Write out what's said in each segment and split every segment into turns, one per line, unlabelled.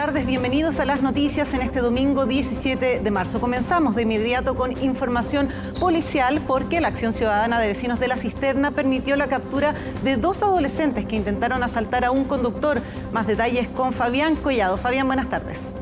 tardes, bienvenidos a las noticias en este domingo 17 de marzo. Comenzamos de inmediato con información policial porque la acción ciudadana de vecinos de La Cisterna permitió la captura de 2 adolescentes que intentaron asaltar a un conductor. Más detalles con Fabián Collado. Fabián, buenas tardes.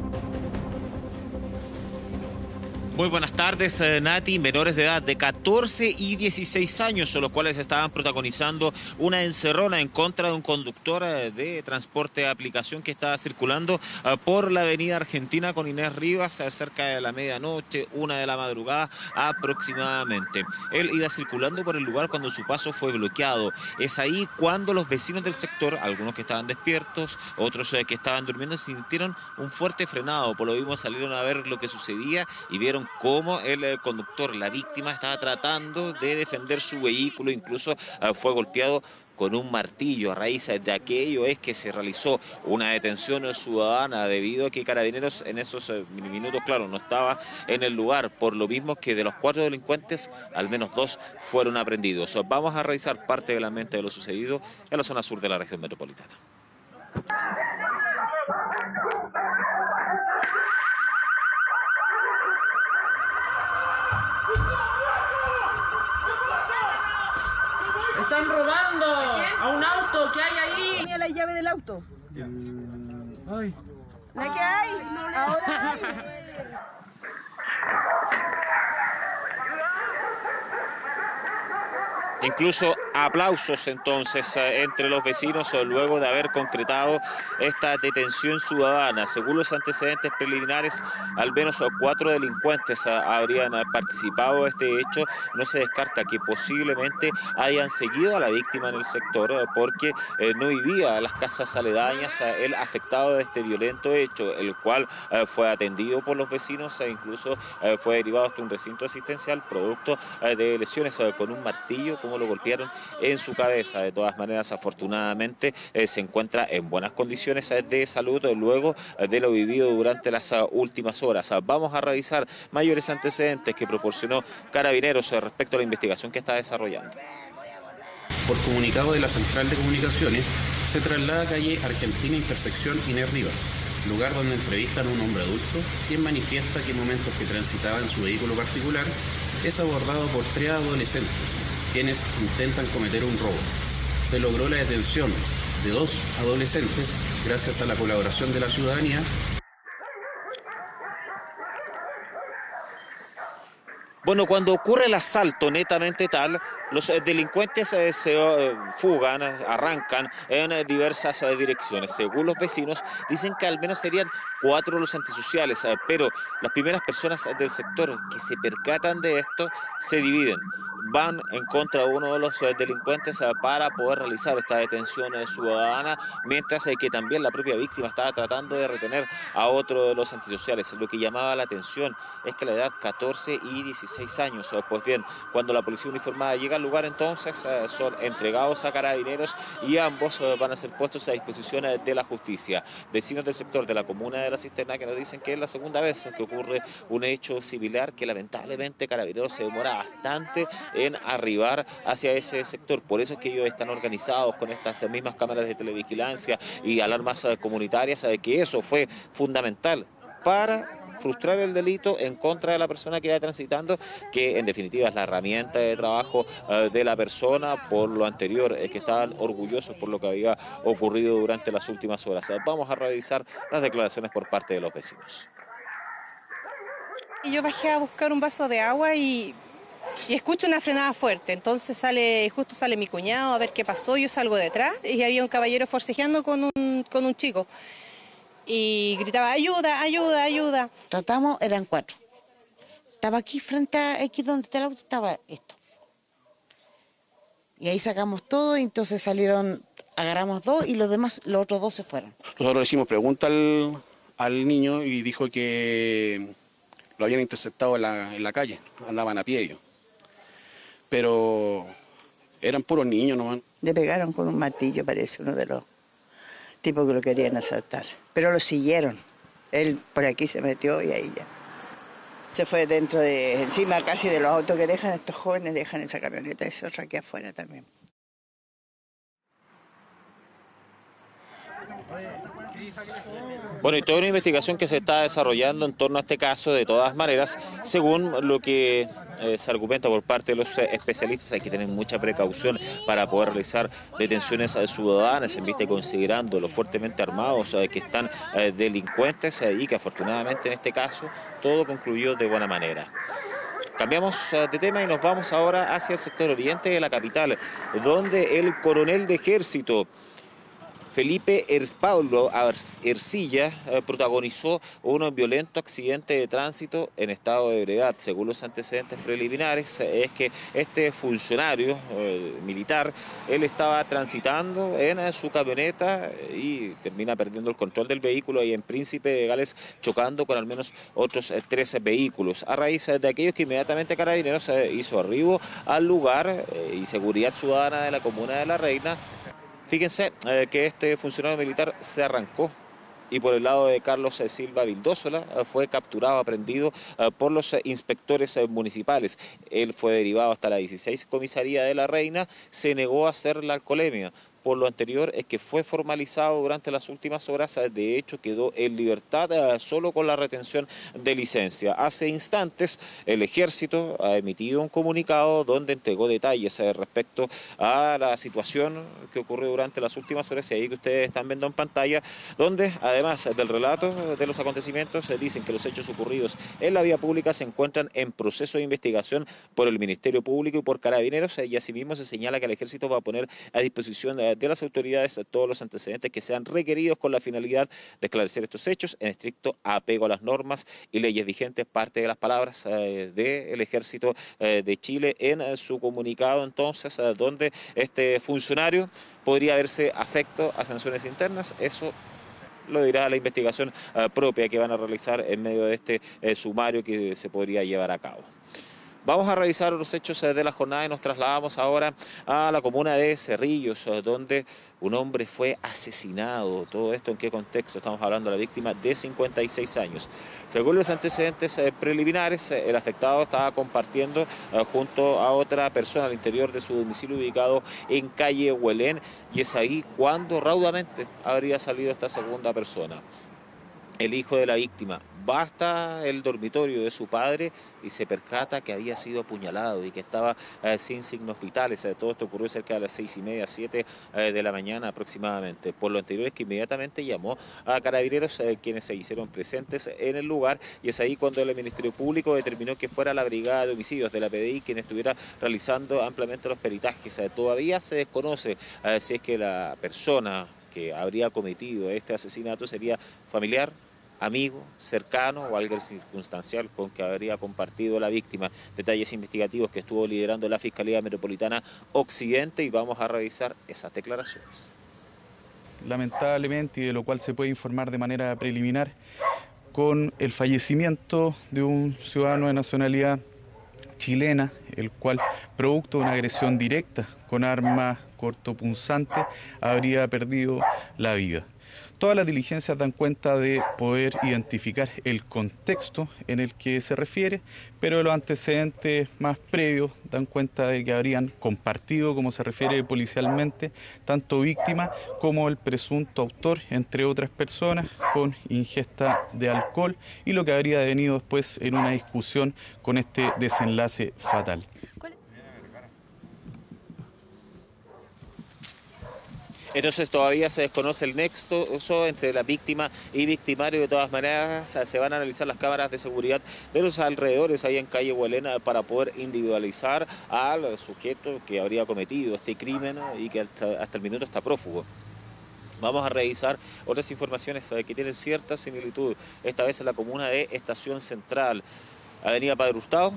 Muy buenas tardes, Nati. Menores de edad de 14 y 16 años son los cuales estaban protagonizando una encerrona en contra de un conductor de transporte de aplicación que estaba circulando por la avenida Argentina con Inés Rivas cerca de la medianoche, 1 de la madrugada aproximadamente. Él iba circulando por el lugar cuando su paso fue bloqueado. Es ahí cuando los vecinos del sector, algunos que estaban despiertos, otros que estaban durmiendo, sintieron un fuerte frenado. Por lo mismo salieron a ver lo que sucedía y vieron cómo el conductor, la víctima, estaba tratando de defender su vehículo, incluso fue golpeado con un martillo. A raíz de aquello es que se realizó una detención ciudadana debido a que Carabineros en esos minutos, claro, no estaba en el lugar, por lo mismo que de los 4 delincuentes, al menos 2 fueron aprendidos. Vamos a revisar parte de la mente de lo sucedido en la zona sur de la región metropolitana.
¡Están robando! ¡A un auto que hay ahí!
¿Tenía la llave del auto?
Ay.
¿La que hay? Ahora hay.
Incluso aplausos entonces entre los vecinos luego de haber concretado esta detención ciudadana. Según los antecedentes preliminares, al menos 4 delincuentes habrían participado de este hecho. No se descarta que posiblemente hayan seguido a la víctima en el sector porque no vivía en las casas aledañas el afectado de este violento hecho, el cual fue atendido por los vecinos e incluso fue derivado hasta un recinto asistencial producto de lesiones con un martillo, como lo golpearon en su cabeza. De todas maneras, afortunadamente se encuentra en buenas condiciones de salud luego de lo vivido durante las últimas horas. Vamos a revisar mayores antecedentes que proporcionó Carabineros respecto a la investigación que está desarrollando.
Por comunicado de la Central de Comunicaciones, se traslada a calle Argentina, intersección Inés Rivas, lugar donde entrevistan a un hombre adulto, quien manifiesta que en momentos que transitaba en su vehículo particular es abordado por 3 adolescentes, quienes intentan cometer un robo. Se logró la detención de 2 adolescentes gracias a la colaboración de la ciudadanía.
Bueno, cuando ocurre el asalto netamente tal, los delincuentes se fugan, arrancan en diversas direcciones. Según los vecinos, dicen que al menos serían 4 los antisociales, pero las primeras personas del sector que se percatan de esto se dividen. Van en contra de uno de los delincuentes para poder realizar esta detención ciudadana, mientras que también la propia víctima estaba tratando de retener a otro de los antisociales. Lo que llamaba la atención es que la edad 14 y 16 años. Pues bien, cuando la policía uniformada llega al lugar, entonces son entregados a Carabineros y ambos van a ser puestos a disposición de la justicia. Vecinos del sector de la comuna de La Cisterna que nos dicen que es la segunda vez que ocurre un hecho similar, que lamentablemente Carabineros se demora bastante en arribar hacia ese sector. Por eso es que ellos están organizados con estas mismas cámaras de televigilancia y alarmas comunitarias, que eso fue fundamental para frustrar el delito en contra de la persona que va transitando, que en definitiva es la herramienta de trabajo de la persona. Por lo anterior, es que estaban orgullosos por lo que había ocurrido durante las últimas horas. Vamos a revisar las declaraciones por parte de los vecinos.
Yo bajé a buscar un vaso de agua y escucho una frenada fuerte, entonces justo sale mi cuñado a ver qué pasó, yo salgo detrás y había un caballero forcejeando con un chico y gritaba ayuda, ayuda, ayuda.
Tratamos, eran 4. Estaba aquí frente a aquí donde está el auto, estaba esto. Y ahí sacamos todo y entonces salieron, agarramos 2 y los otros 2 se fueron.
Nosotros le hicimos pregunta al niño y dijo que lo habían interceptado en la calle, andaban a pie ellos. Pero eran puros niños nomás.
Le pegaron con un martillo, parece, uno de los tipos que lo querían asaltar. Pero lo siguieron. Él por aquí se metió y ahí ya. Se fue encima casi de los autos que dejan estos jóvenes, dejan esa camioneta, ese otro aquí afuera también.
Bueno, y toda una investigación que se está desarrollando en torno a este caso, de todas maneras, según lo que se argumenta por parte de los especialistas, hay que tener mucha precaución para poder realizar detenciones ciudadanas, en vista y considerando lo fuertemente armados que están delincuentes y que afortunadamente en este caso todo concluyó de buena manera. Cambiamos de tema y nos vamos ahora hacia el sector oriente de la capital, donde el coronel de ejército Felipe Pablo Ercilla protagonizó un violento accidente de tránsito en estado de ebriedad. Según los antecedentes preliminares, es que este funcionario militar, él estaba transitando en su camioneta y termina perdiendo el control del vehículo y en Príncipe de Gales chocando con al menos otros 13 vehículos. A raíz de aquellos que inmediatamente Carabineros hizo arribo al lugar y Seguridad Ciudadana de la comuna de La Reina. Fíjense que este funcionario militar se arrancó y por el lado de Carlos Silva Vildósola fue capturado, aprehendido por los inspectores municipales. Él fue derivado hasta la 16 Comisaría de La Reina, se negó a hacer la alcoholemia. Por lo anterior es que fue formalizado durante las últimas horas, de hecho quedó en libertad solo con la retención de licencia. Hace instantes el Ejército ha emitido un comunicado donde entregó detalles respecto a la situación que ocurrió durante las últimas horas, y ahí que ustedes están viendo en pantalla, donde además del relato de los acontecimientos dicen que los hechos ocurridos en la vía pública se encuentran en proceso de investigación por el Ministerio Público y por Carabineros, y asimismo se señala que el Ejército va a poner a disposición de las autoridades todos los antecedentes que sean requeridos con la finalidad de esclarecer estos hechos en estricto apego a las normas y leyes vigentes. Parte de las palabras del Ejército de Chile en su comunicado, entonces, donde este funcionario podría verse afecto a sanciones internas. Eso lo dirá la investigación propia que van a realizar en medio de este sumario que se podría llevar a cabo. Vamos a revisar los hechos de la jornada y nos trasladamos ahora a la comuna de Cerrillos, donde un hombre fue asesinado. ¿Todo esto en qué contexto? Estamos hablando de la víctima de 56 años. Según los antecedentes preliminares, el afectado estaba compartiendo junto a otra persona al interior de su domicilio ubicado en calle Huelén, y es ahí cuando raudamente habría salido esta segunda persona. El hijo de la víctima va hasta el dormitorio de su padre y se percata que había sido apuñalado y que estaba sin signos vitales. Todo esto ocurrió cerca de las 6:30, 7 de la mañana aproximadamente. Por lo anterior es que inmediatamente llamó a Carabineros, quienes se hicieron presentes en el lugar, y es ahí cuando el Ministerio Público determinó que fuera la Brigada de Homicidios de la PDI quien estuviera realizando ampliamente los peritajes. Todavía se desconoce si es que la persona que habría cometido este asesinato sería familiar, amigo, cercano o alguien circunstancial con que habría compartido la víctima. Detalles investigativos que estuvo liderando la Fiscalía Metropolitana Occidente, y vamos a revisar esas declaraciones.
Lamentablemente, y de lo cual se puede informar de manera preliminar, con el fallecimiento de un ciudadano de nacionalidad chilena, el cual, producto de una agresión directa con arma cortopunzante, habría perdido la vida. Todas las diligencias dan cuenta de poder identificar el contexto en el que se refiere, pero los antecedentes más previos dan cuenta de que habrían compartido, como se refiere policialmente, tanto víctima como el presunto autor, entre otras personas, con ingesta de alcohol, y lo que habría devenido después en una discusión con este desenlace fatal.
Entonces todavía se desconoce el nexo entre la víctima y victimario. De todas maneras, se van a analizar las cámaras de seguridad de los alrededores ahí en calle Huelena para poder individualizar al sujeto que habría cometido este crimen y que hasta el minuto está prófugo. Vamos a revisar otras informaciones que tienen cierta similitud, esta vez en la comuna de Estación Central. Avenida Padre Hurtado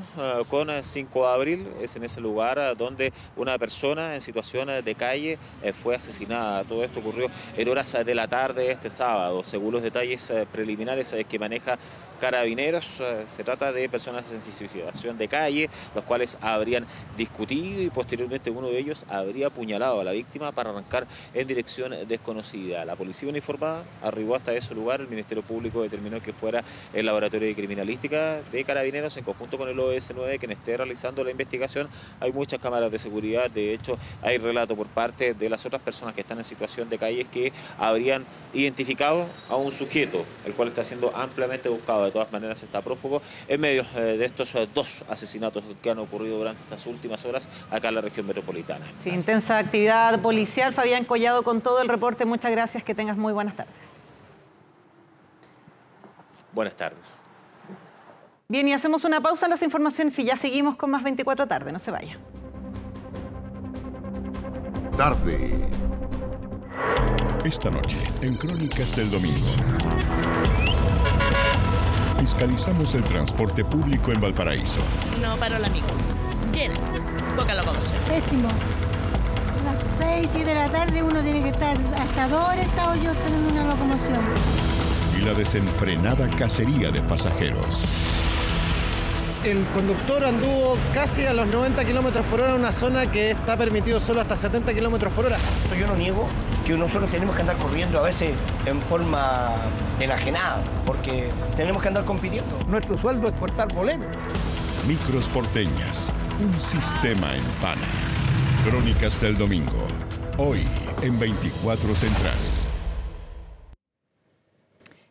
con 5 de abril, es en ese lugar donde una persona en situación de calle fue asesinada. Todo esto ocurrió en horas de la tarde este sábado. Según los detalles preliminares que maneja Carabineros. Se trata de personas en situación de calle, los cuales habrían discutido y posteriormente uno de ellos habría apuñalado a la víctima para arrancar en dirección desconocida. La policía uniformada arribó hasta ese lugar. El Ministerio Público determinó que fuera el Laboratorio de Criminalística de Carabineros en conjunto con el OS9 quien esté realizando la investigación. Hay muchas cámaras de seguridad, de hecho hay relato por parte de las otras personas que están en situación de calle que habrían identificado a un sujeto, el cual está siendo ampliamente buscado. De todas maneras está prófugo en medio de estos dos asesinatos que han ocurrido durante estas últimas horas acá en la región metropolitana.
Sí, intensa actividad policial. Fabián Collado con todo el reporte. Muchas gracias, que tengas muy buenas tardes.
Buenas tardes.
Bien, y hacemos una pausa en las informaciones y ya seguimos con más 24 tarde. No se vaya.
Tarde. Esta noche, en Crónicas del Domingo. Fiscalizamos el transporte público en Valparaíso.
No paró la micro. Llena. Poca locomoción.
Pésimo. A las 6, 7 de la tarde uno tiene que estar hasta 2 horas estado yo teniendo una locomoción.
Y la desenfrenada cacería de pasajeros.
El conductor anduvo casi a los 90 kilómetros por hora en una zona que está permitido solo hasta 70 kilómetros por hora.
Yo no niego que nosotros tenemos que andar corriendo a veces en forma enajenada, porque tenemos que andar compitiendo.
Nuestro sueldo es cortar boletos.
Micros porteñas, un sistema en pana. Crónicas del Domingo, hoy en 24 Central.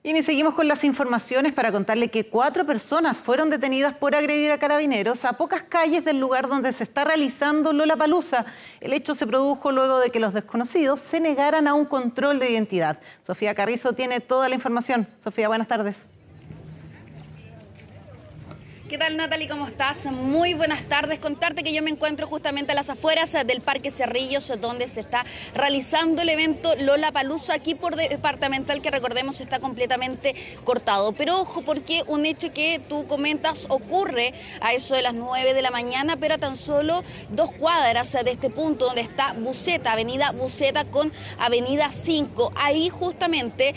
Y seguimos con las informaciones para contarle que 4 personas fueron detenidas por agredir a carabineros a pocas calles del lugar donde se está realizando Lollapalooza. El hecho se produjo luego de que los desconocidos se negaran a un control de identidad. Sofía Carrizo tiene toda la información. Sofía, buenas tardes.
¿Qué tal, Natalie? ¿Cómo estás? Muy buenas tardes. Contarte que yo me encuentro justamente a las afueras del Parque Cerrillos, donde se está realizando el evento Lollapalooza, aquí por departamental, que recordemos está completamente cortado. Pero ojo, porque un hecho que tú comentas ocurre a eso de las 9 de la mañana, pero a tan solo 2 cuadras de este punto donde está Buceta, Avenida Buceta con Avenida 5. Ahí justamente,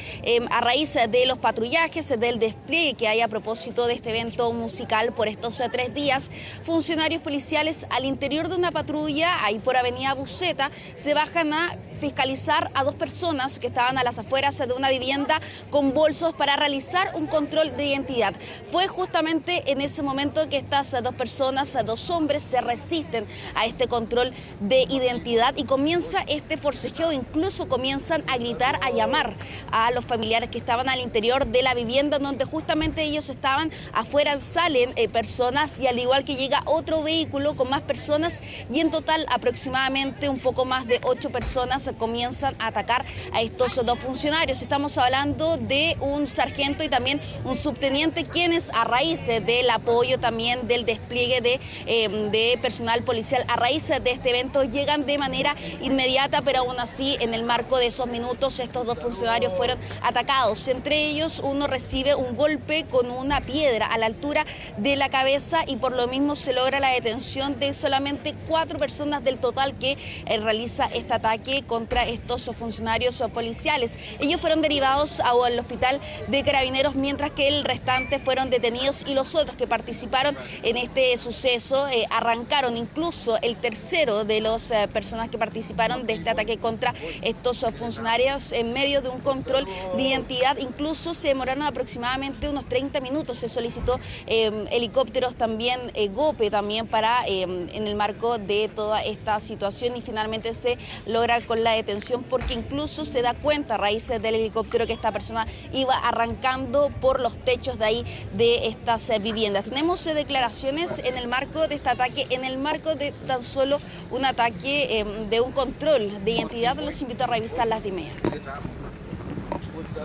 a raíz de los patrullajes, del despliegue que hay a propósito de este evento musical, por estos 3 días, funcionarios policiales al interior de una patrulla, ahí por Avenida Buceta, se bajan a fiscalizar a 2 personas que estaban a las afueras de una vivienda con bolsos para realizar un control de identidad. Fue justamente en ese momento que estas 2 personas, 2 hombres, se resisten a este control de identidad y comienza este forcejeo, incluso comienzan a gritar, a llamar a los familiares que estaban al interior de la vivienda donde justamente ellos estaban. Afuera salen personas y al igual que llega otro vehículo con más personas y en total aproximadamente un poco más de 8 personas comienzan a atacar a estos 2 funcionarios. Estamos hablando de un sargento y también un subteniente, quienes a raíz del apoyo también del despliegue de personal policial a raíz de este evento llegan de manera inmediata, pero aún así en el marco de esos minutos estos 2 funcionarios fueron atacados. Entre ellos uno recibe un golpe con una piedra a la altura de la cabeza y por lo mismo se logra la detención de solamente 4 personas del total que realiza este ataque contra estos funcionarios policiales. Ellos fueron derivados al hospital de Carabineros, mientras que el restante fueron detenidos y los otros que participaron en este suceso arrancaron. Incluso el tercero de las personas que participaron de este ataque contra estos funcionarios en medio de un control de identidad. Incluso se demoraron aproximadamente unos 30 minutos. Se solicitó helicópteros también, GOPE también para en el marco de toda esta situación y finalmente se logra con la detención porque incluso se da cuenta a raíz del helicóptero que esta persona iba arrancando por los techos de ahí de estas viviendas. Tenemos declaraciones en el marco de este ataque, en el marco de tan solo un ataque de un control de identidad. Los invito a revisarlas de inmediato.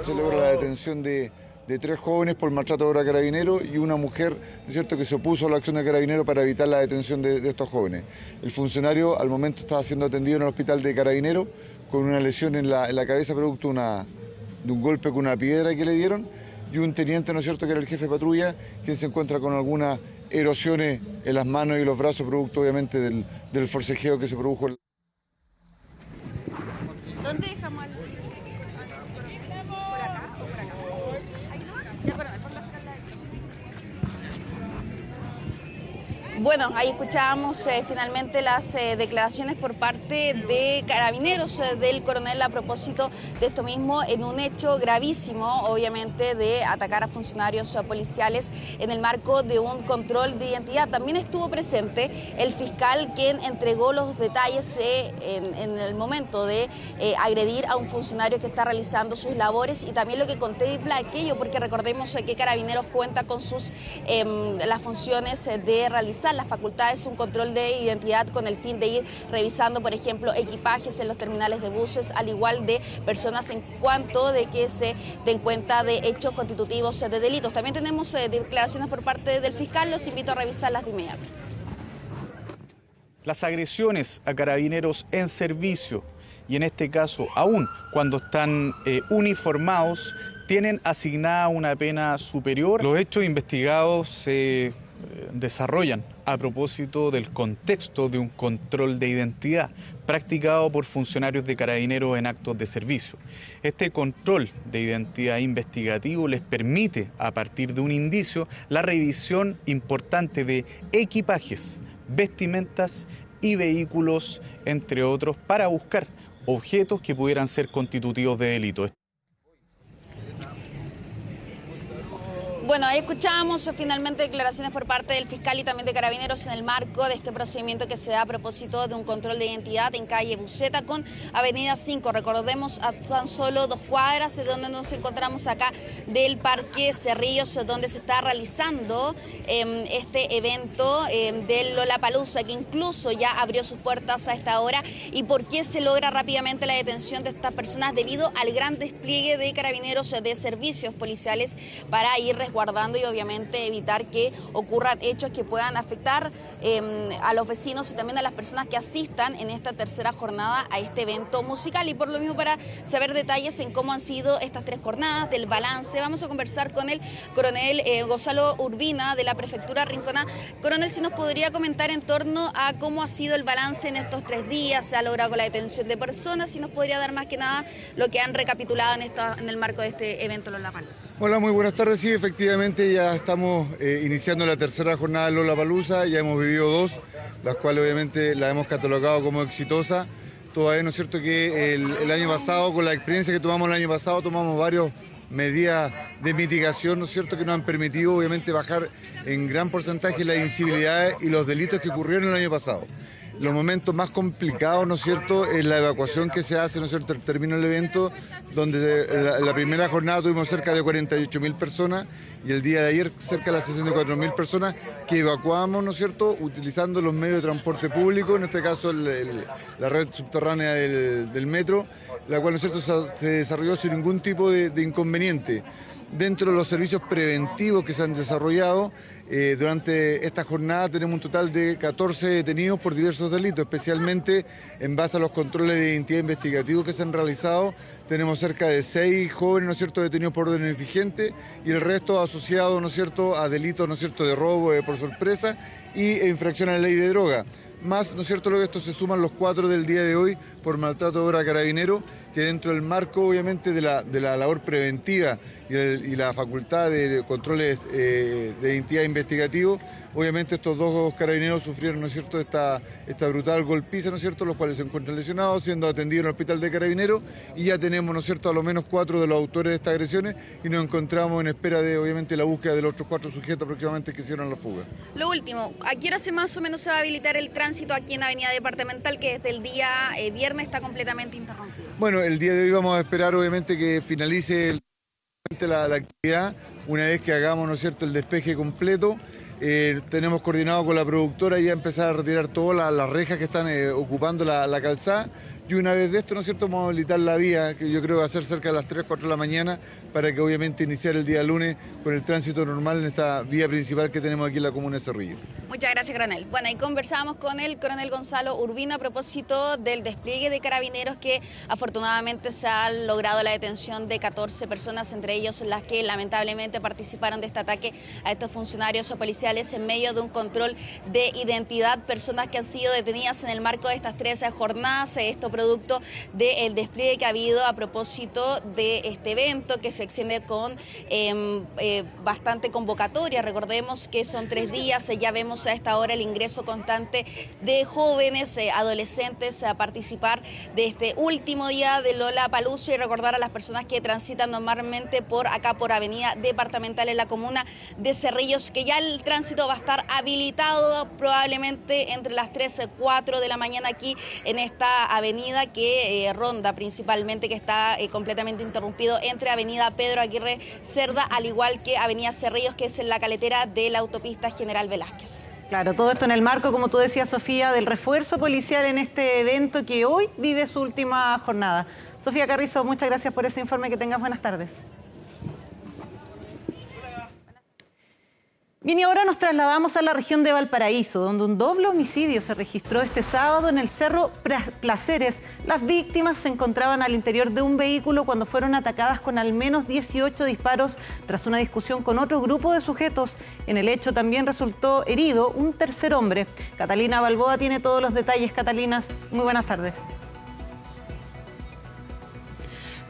Se logra la detención de 3 jóvenes por maltrato a Carabineros y una mujer, ¿no es cierto?, que se opuso a la acción de Carabineros para evitar la detención de estos jóvenes. El funcionario al momento estaba siendo atendido en el hospital de Carabineros con una lesión en la cabeza producto de un golpe con una piedra que le dieron, y un teniente, ¿no es cierto?, que era el jefe de patrulla, quien se encuentra con algunas erosiones en las manos y los brazos, producto obviamente del forcejeo que se produjo.
¿Dónde dejamos al... ¿Por acá o por acá? Ya, por la Bueno, ahí escuchábamos finalmente las declaraciones por parte de Carabineros del coronel a propósito de esto mismo, en un hecho gravísimo, obviamente, de atacar a funcionarios policiales en el marco de un control de identidad. También estuvo presente el fiscal quien entregó los detalles en el momento de agredir a un funcionario que está realizando sus labores y también lo que contempla aquello, porque recordemos que Carabineros cuenta con las funciones de realizar las facultades, un control de identidad con el fin de ir revisando, por ejemplo, equipajes en los terminales de buses, al igual de personas en cuanto de que se den cuenta de hechos constitutivos de delitos. También tenemos declaraciones por parte del fiscal, los invito a revisarlas de inmediato.
Las agresiones a carabineros en servicio, y en este caso aún cuando están uniformados, tienen asignada una pena superior. Los hechos investigados se desarrollan a propósito del contexto de un control de identidad practicado por funcionarios de Carabineros en actos de servicio. Este control de identidad investigativo les permite, a partir de un indicio, la revisión importante de equipajes, vestimentas y vehículos, entre otros, para buscar objetos que pudieran ser constitutivos de delito.
Bueno, ahí escuchábamos finalmente declaraciones por parte del fiscal y también de Carabineros en el marco de este procedimiento que se da a propósito de un control de identidad en calle Buceta con Avenida 5. Recordemos, a tan solo 2 cuadras de donde nos encontramos acá del Parque Cerrillos, donde se está realizando este evento del Lollapalooza, que incluso ya abrió sus puertas a esta hora. ¿Y por qué se logra rápidamente la detención de estas personas? Debido al gran despliegue de Carabineros de servicios policiales para ir resguardando y obviamente evitar que ocurran hechos que puedan afectar a los vecinos y también a las personas que asistan en esta tercera jornada a este evento musical. Y por lo mismo, para saber detalles en cómo han sido estas 3 jornadas, del balance, vamos a conversar con el coronel Gonzalo Urbina de la Prefectura Rincona. Coronel, si nos podría comentar en torno a cómo ha sido el balance en estos 3 días, se ha logrado la detención de personas, si nos podría dar más que nada lo que han recapitulado en el marco de este evento Lollapalooza.
Hola, muy buenas tardes. Sí, efectivamente ya estamos iniciando la tercera jornada de Lollapalooza, ya hemos vivido 2, las cuales obviamente las hemos catalogado como exitosas. Todavía no es cierto que el año pasado, con la experiencia que tomamos el año pasado, tomamos varias medidas de mitigación, ¿no es cierto?, que nos han permitido obviamente bajar en gran porcentaje las incivilidades y los delitos que ocurrieron el año pasado. Los momentos más complicados, ¿no es cierto?, es la evacuación que se hace, ¿no es cierto?, al término del evento, donde la primera jornada tuvimos cerca de 48.000 personas y el día de ayer cerca de las 64.000 personas que evacuamos, ¿no es cierto?, utilizando los medios de transporte público, en este caso la red subterránea del metro, la cual, ¿no es cierto?, se desarrolló sin ningún tipo de inconveniente. Dentro de los servicios preventivos que se han desarrollado, durante esta jornada tenemos un total de 14 detenidos por diversos delitos, especialmente en base a los controles de identidad investigativos que se han realizado. Tenemos cerca de 6 jóvenes, ¿no es cierto?, detenidos por órdenes vigentes y el resto asociados, ¿no es cierto?, a delitos, ¿no es cierto?, de robo por sorpresa e infracción a la ley de droga. Más, ¿no es cierto?, luego esto se suman los 4 del día de hoy por maltrato de obra carabinero, que dentro del marco, obviamente, de la labor preventiva y la facultad de controles de identidad investigativo, obviamente estos 2 carabineros sufrieron, ¿no es cierto?, esta brutal golpiza, ¿no es cierto?, los cuales se encuentran lesionados, siendo atendidos en el hospital de Carabineros, y ya tenemos, ¿no es cierto?, a lo menos 4 de los autores de estas agresiones y nos encontramos en espera de, obviamente, la búsqueda de los otros 4 sujetos aproximadamente que hicieron la fuga.
Lo último, ¿a qué hora más o menos se va a habilitar el tránsito aquí en Avenida Departamental, que desde el día viernes está completamente interrumpido?
Bueno, el día de hoy vamos a esperar obviamente que finalice la actividad, una vez que hagamos, ¿no es cierto?, el despeje completo. Tenemos coordinado con la productora y ya empezar a retirar todas las rejas que están ocupando la calzada. Y una vez de esto, ¿no es cierto?, vamos a habilitar la vía, que yo creo que va a ser cerca de las 3, 4 de la mañana, para que obviamente iniciar el día lunes con el tránsito normal en esta vía principal que tenemos aquí en la comuna de Cerrillos.
Muchas gracias, coronel. Bueno, ahí conversamos con el coronel Gonzalo Urbina a propósito del despliegue de Carabineros, que afortunadamente se ha logrado la detención de 14 personas, entre ellos las que lamentablemente participaron de este ataque a estos funcionarios policiales policiales en medio de un control de identidad, personas que han sido detenidas en el marco de estas 13 jornadas, esto producto del despliegue que ha habido a propósito de este evento que se extiende con bastante convocatoria. Recordemos que son 3 días, ya vemos a esta hora el ingreso constante de jóvenes, adolescentes a participar de este último día de Lollapalooza, y recordar a las personas que transitan normalmente por acá, por Avenida Departamental en la comuna de Cerrillos, que ya el tránsito va a estar habilitado probablemente entre las 13 y 4 de la mañana aquí en esta avenida que ronda principalmente, que está completamente interrumpido entre Avenida Pedro Aguirre Cerda, al igual que Avenida Cerrillos, que es en la caletera de la autopista General Velázquez.
Claro, todo esto en el marco, como tú decías, Sofía, del refuerzo policial en este evento que hoy vive su última jornada. Sofía Carrizo, muchas gracias por ese informe, que tengas buenas tardes. Bien, y ahora nos trasladamos a la región de Valparaíso, donde un doble homicidio se registró este sábado en el Cerro Placeres. Las víctimas se encontraban al interior de un vehículo cuando fueron atacadas con al menos 18 disparos tras una discusión con otro grupo de sujetos. En el hecho también resultó herido un tercer hombre. Catalina Balboa tiene todos los detalles. Catalina, muy buenas tardes.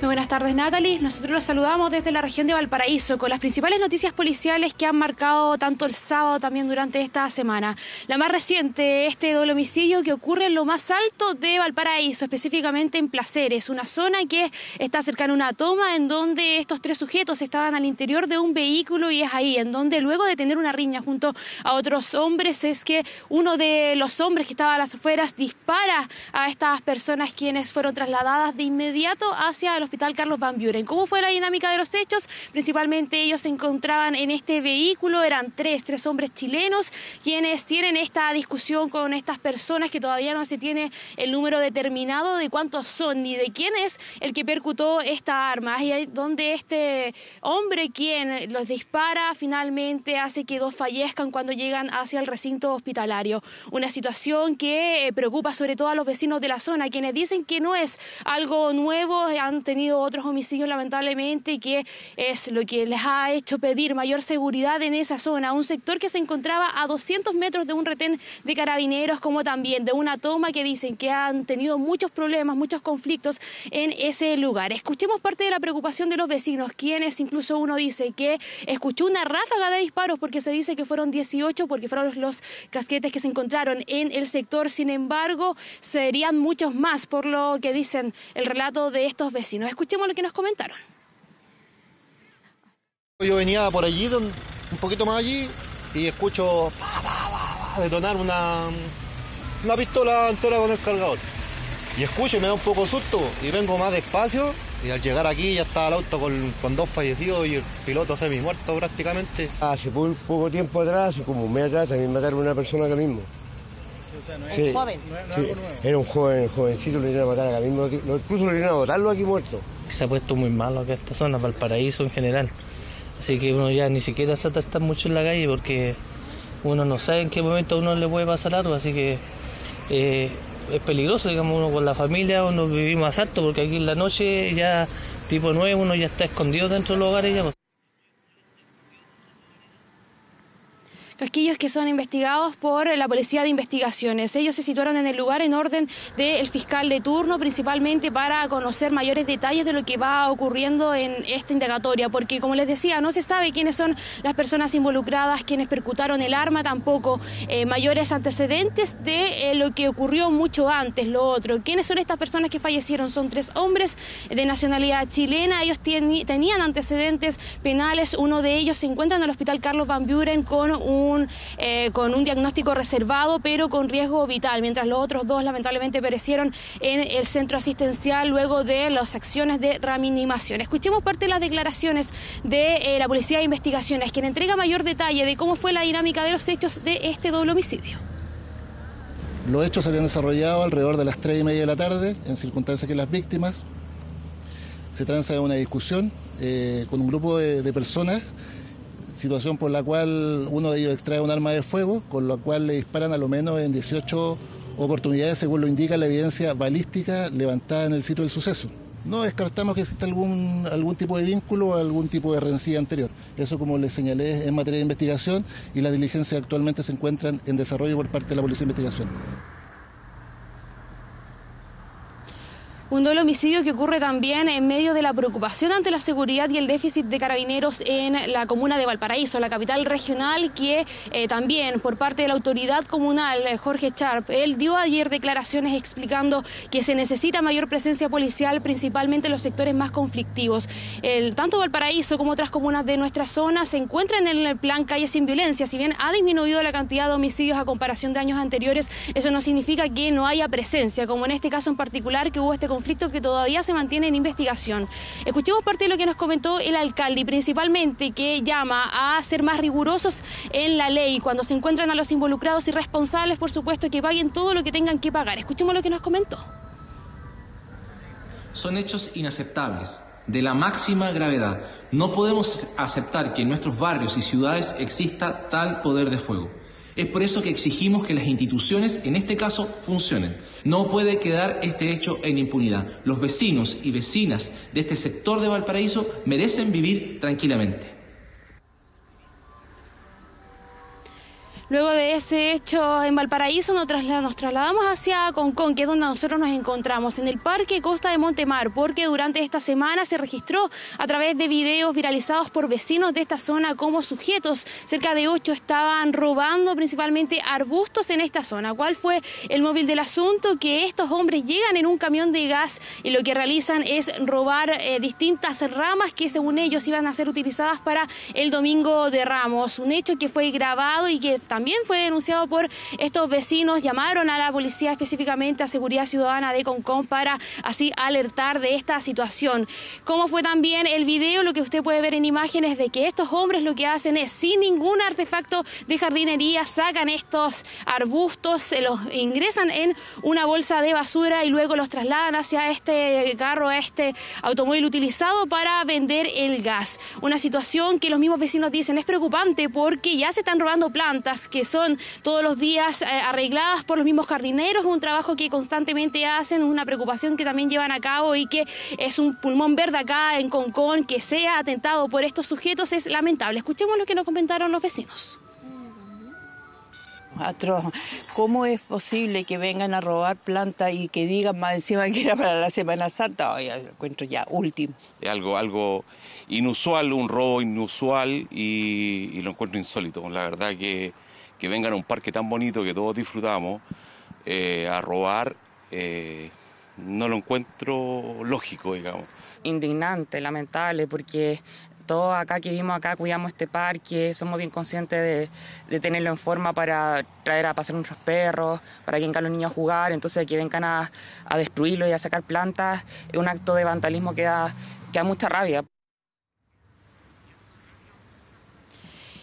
Muy buenas tardes, Natalie. Nosotros los saludamos desde la región de Valparaíso con las principales noticias policiales que han marcado tanto el sábado también durante esta semana. La más reciente, este doble homicidio que ocurre en lo más alto de Valparaíso, específicamente en Placeres, una zona que está cercana a una toma en donde estos 3 sujetos estaban al interior de un vehículo, y es ahí en donde, luego de tener una riña junto a otros hombres, es que uno de los hombres que estaba a las afueras dispara a estas personas, quienes fueron trasladadas de inmediato hacia el Hospital Carlos Van Buren. ¿Cómo fue la dinámica de los hechos? Principalmente ellos se encontraban en este vehículo, eran tres hombres chilenos quienes tienen esta discusión con estas personas, que todavía no se tiene el número determinado de cuántos son ni de quién es el que percutó esta arma, y donde este hombre quien los dispara finalmente hace que 2 fallezcan cuando llegan hacia el recinto hospitalario. Una situación que preocupa sobre todo a los vecinos de la zona, quienes dicen que no es algo nuevo, han tenido otros homicidios lamentablemente, que es lo que les ha hecho pedir mayor seguridad en esa zona, un sector que se encontraba a 200 metros de un retén de carabineros, como también de una toma que dicen que han tenido muchos problemas, muchos conflictos en ese lugar. Escuchemos parte de la preocupación de los vecinos, quienes incluso uno dice que escuchó una ráfaga de disparos, porque se dice que fueron 18, porque fueron los casquetes que se encontraron en el sector. Sin embargo, serían muchos más, por lo que dicen el relato de estos vecinos. Escuchemos lo que nos comentaron.
Yo venía por allí, un poquito más allí, y escucho detonar una pistola entera con el cargador. Y escucho y me da un poco de susto, y vengo más despacio, y al llegar aquí ya estaba el auto con 2 fallecidos y el piloto semi-muerto prácticamente.
Hace poco tiempo atrás, como un mes atrás, también mataron a una persona acá mismo.
O sea, no es
sí,
joven.
Sí, era un jovencito, le iban a matar acá mismo, incluso le iban a botarlo aquí muerto.
Se ha puesto muy malo acá esta zona, Valparaíso en general. Así que uno ya ni siquiera trata de estar mucho en la calle, porque uno no sabe en qué momento a uno le puede pasar algo, así que es peligroso, digamos, uno con la familia, uno vivimos asalto, porque aquí en la noche ya tipo 9 uno ya está escondido dentro de los hogares ya. Pues.
Casquillos que son investigados por la Policía de Investigaciones. Ellos se situaron en el lugar en orden del fiscal de turno, principalmente para conocer mayores detalles de lo que va ocurriendo en esta indagatoria, porque como les decía, no se sabe quiénes son las personas involucradas, quienes percutaron el arma, tampoco mayores antecedentes de lo que ocurrió mucho antes, lo otro. ¿Quiénes son estas personas que fallecieron? Son 3 hombres de nacionalidad chilena, ellos tenían antecedentes penales, uno de ellos se encuentra en el Hospital Carlos Van Buren con un diagnóstico reservado pero con riesgo vital, mientras los otros 2 lamentablemente perecieron en el centro asistencial luego de las acciones de reanimación. Escuchemos parte de las declaraciones de la Policía de Investigaciones, quien entrega mayor detalle de cómo fue la dinámica de los hechos de este doble homicidio.
Los hechos se habían desarrollado alrededor de las 3:30 de la tarde, en circunstancias que las víctimas se transa una discusión con un grupo de personas, situación por la cual uno de ellos extrae un arma de fuego, con la cual le disparan a lo menos en 18 oportunidades, según lo indica la evidencia balística levantada en el sitio del suceso. No descartamos que exista algún tipo de vínculo o algún tipo de rencilla anterior. Eso, como les señalé, es materia de investigación y las diligencias actualmente se encuentran en desarrollo por parte de la Policía de Investigación.
Un doble homicidio que ocurre también en medio de la preocupación ante la seguridad y el déficit de carabineros en la comuna de Valparaíso, la capital regional, que también por parte de la autoridad comunal, Jorge Sharp, él dio ayer declaraciones explicando que se necesita mayor presencia policial, principalmente en los sectores más conflictivos. Tanto Valparaíso como otras comunas de nuestra zona se encuentran en el plan Calle Sin Violencia. Si bien ha disminuido la cantidad de homicidios a comparación de años anteriores, eso no significa que no haya presencia, como en este caso en particular, que hubo este conflicto que todavía se mantiene en investigación. Escuchemos parte de lo que nos comentó el alcalde y principalmente que llama a ser más rigurosos en la ley cuando se encuentran a los involucrados y responsables, por supuesto, que paguen todo lo que tengan que pagar. Escuchemos lo que nos comentó.
Son hechos inaceptables, de la máxima gravedad. No podemos aceptar que en nuestros barrios y ciudades exista tal poder de fuego. Es por eso que exigimos que las instituciones, en este caso, funcionen. No puede quedar este hecho en impunidad. Los vecinos y vecinas de este sector de Valparaíso merecen vivir tranquilamente.
Luego de ese hecho en Valparaíso nos trasladamos hacia Concón, que es donde nosotros nos encontramos, en el Parque Costa de Montemar, porque durante esta semana se registró a través de videos viralizados por vecinos de esta zona como sujetos, cerca de 8, estaban robando principalmente arbustos en esta zona. ¿Cuál fue el móvil del asunto? Que estos hombres llegan en un camión de gas y lo que realizan es robar distintas ramas que según ellos iban a ser utilizadas para el Domingo de Ramos. Un hecho que fue grabado y que también fue denunciado por estos vecinos. Llamaron a la policía, específicamente a Seguridad Ciudadana de Concón, para así alertar de esta situación. Como fue también el video, lo que usted puede ver en imágenes de que estos hombres lo que hacen es, sin ningún artefacto de jardinería, sacan estos arbustos, se los ingresan en una bolsa de basura y luego los trasladan hacia este carro, a este automóvil utilizado para vender el gas. Una situación que los mismos vecinos dicen es preocupante porque ya se están robando plantas que son todos los días arregladas por los mismos jardineros, un trabajo que constantemente hacen, una preocupación que también llevan a cabo y que es un pulmón verde acá en Concón. Que sea atentado por estos sujetos es lamentable. Escuchemos lo que nos comentaron los vecinos.
Atroz. ¿Cómo es posible que vengan a robar plantas y que digan más encima que era para la Semana Santa? Oye, lo encuentro ya último.
Es algo inusual, un robo inusual y lo encuentro insólito. La verdad que vengan a un parque tan bonito que todos disfrutamos a robar, no lo encuentro lógico, digamos.
Indignante, lamentable, porque todos acá que vivimos acá cuidamos este parque, somos bien conscientes de tenerlo en forma para traer a pasear nuestros perros, para que vengan los niños a jugar. Entonces que vengan a destruirlo y a sacar plantas es un acto de vandalismo que da mucha rabia.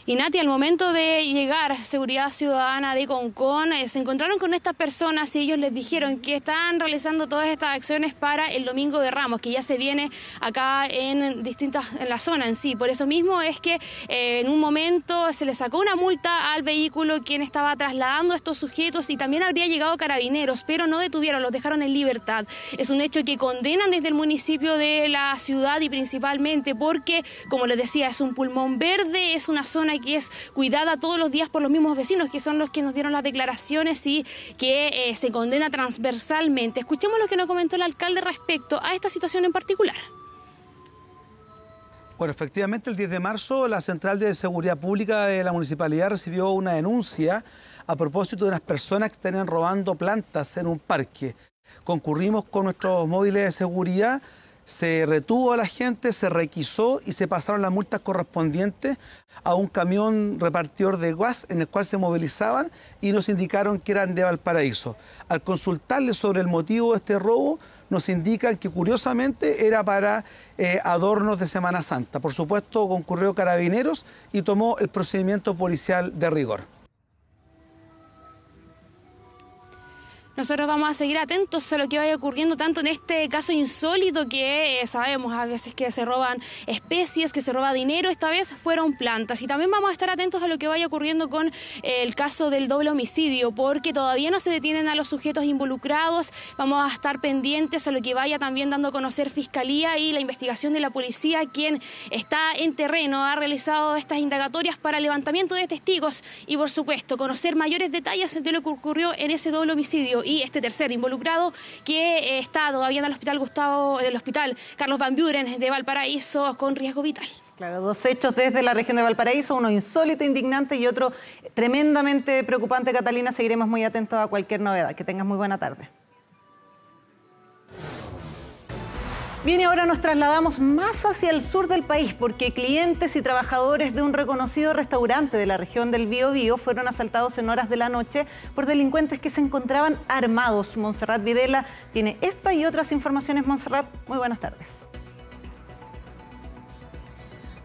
Y Nati, al momento de llegar Seguridad Ciudadana de Concón, se encontraron con estas personas y ellos les dijeron que están realizando todas estas acciones para el Domingo de Ramos, que ya se viene acá en la zona en sí. Por eso mismo es que en un momento se le sacó una multa al vehículo quien estaba trasladando a estos sujetos y también habría llegado carabineros, pero no detuvieron, los dejaron en libertad. Es un hecho que condenan desde el municipio de la ciudad y principalmente porque, como les decía, es un pulmón verde, es una zona que es cuidada todos los días por los mismos vecinos, que son los que nos dieron las declaraciones y que se condena transversalmente. Escuchemos lo que nos comentó el alcalde respecto a esta situación en particular.
Bueno, efectivamente el 10 de marzo la Central de Seguridad Pública de la Municipalidad recibió una denuncia a propósito de unas personas que estarían robando plantas en un parque. Concurrimos con nuestros móviles de seguridad, se retuvo a la gente, se requisó y se pasaron las multas correspondientes a un camión repartidor de gas en el cual se movilizaban y nos indicaron que eran de Valparaíso. Al consultarles sobre el motivo de este robo, nos indican que curiosamente era para adornos de Semana Santa. Por supuesto, concurrió Carabineros y tomó el procedimiento policial de rigor.
nosotros vamos a seguir atentos a lo que vaya ocurriendo, tanto en este caso insólito que sabemos a veces que se roban especies, que se roba dinero, esta vez fueron plantas. Y también vamos a estar atentos a lo que vaya ocurriendo con el caso del doble homicidio, porque todavía no se detienen a los sujetos involucrados. Vamos a estar pendientes a lo que vaya también dando a conocer Fiscalía y la investigación de la policía, quien está en terreno, ha realizado estas indagatorias para levantamiento de testigos y, por supuesto, conocer mayores detalles de lo que ocurrió en ese doble homicidio y este tercer involucrado que está todavía en el hospital Carlos Van Buren de Valparaíso con riesgo vital.
Claro, dos hechos desde la región de Valparaíso, uno insólito, indignante y otro tremendamente preocupante. Catalina, seguiremos muy atentos a cualquier novedad. Que tengas muy buena tarde. Bien, y ahora nos trasladamos más hacia el sur del país porque clientes y trabajadores de un reconocido restaurante de la región del Biobío fueron asaltados en horas de la noche por delincuentes que se encontraban armados. Montserrat Videla tiene esta y otras informaciones. Montserrat, muy buenas tardes.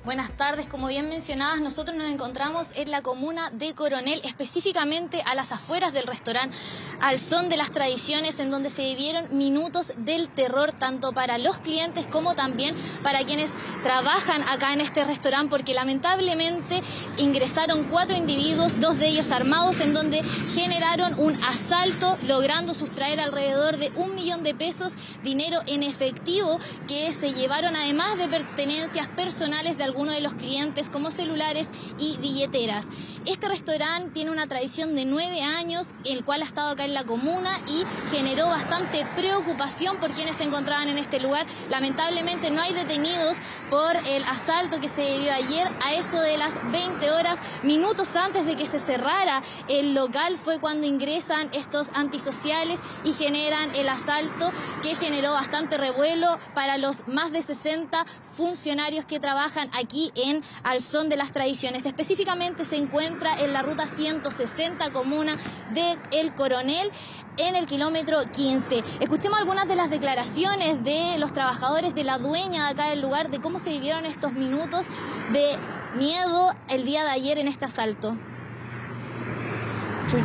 Buenas tardes, como bien mencionabas, nosotros nos encontramos en la comuna de Coronel, específicamente a las afueras del restaurante Al Son de las Tradiciones, en donde se vivieron minutos del terror, tanto para los clientes como también para quienes trabajan acá en este restaurante, porque lamentablemente ingresaron 4 individuos, 2 de ellos armados, en donde generaron un asalto, logrando sustraer alrededor de 1 millón de pesos, dinero en efectivo, que se llevaron además de pertenencias personales de algunos de los clientes como celulares y billeteras. Este restaurante tiene una tradición de 9 años, el cual ha estado acá en la comuna y generó bastante preocupación por quienes se encontraban en este lugar. Lamentablemente no hay detenidos por el asalto que se vivió ayer. A eso de las 20 horas, minutos antes de que se cerrara el local, fue cuando ingresan estos antisociales y generan el asalto, que generó bastante revuelo para los más de 60 funcionarios que trabajan aquí en Al Son de las Tradiciones. Específicamente se encuentra en la ruta 160, comuna de El Coronel, en el kilómetro 15. Escuchemos algunas de las declaraciones de los trabajadores, de la dueña de acá del lugar, de cómo se vivieron estos minutos de miedo el día de ayer en este asalto.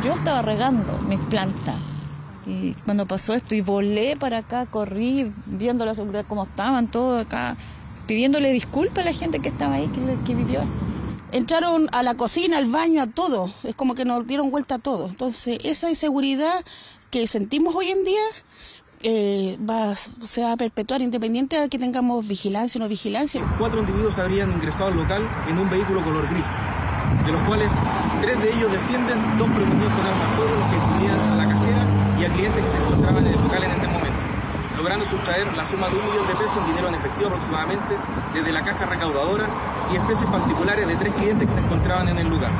Yo estaba regando mis plantas y cuando pasó esto y volé para acá, corrí viendo la seguridad cómo estaban todos acá, pidiéndole disculpas a la gente que estaba ahí, que vivió esto. Entraron a la cocina, al baño, a todo. Es como que nos dieron vuelta a todo. Entonces, esa inseguridad que sentimos hoy en día se va a perpetuar independiente de que tengamos vigilancia o no vigilancia. 4 individuos habrían ingresado al local en un vehículo color gris, de los cuales 3 de ellos descienden, 2 pretendidos con armas de fuego, los que incluían a la cajera y a clientes que se encontraban en el local en ese momento, logrando sustraer la suma de 1 millón de pesos en dinero en efectivo aproximadamente desde la caja recaudadora y especies particulares de 3 clientes que se encontraban en el lugar.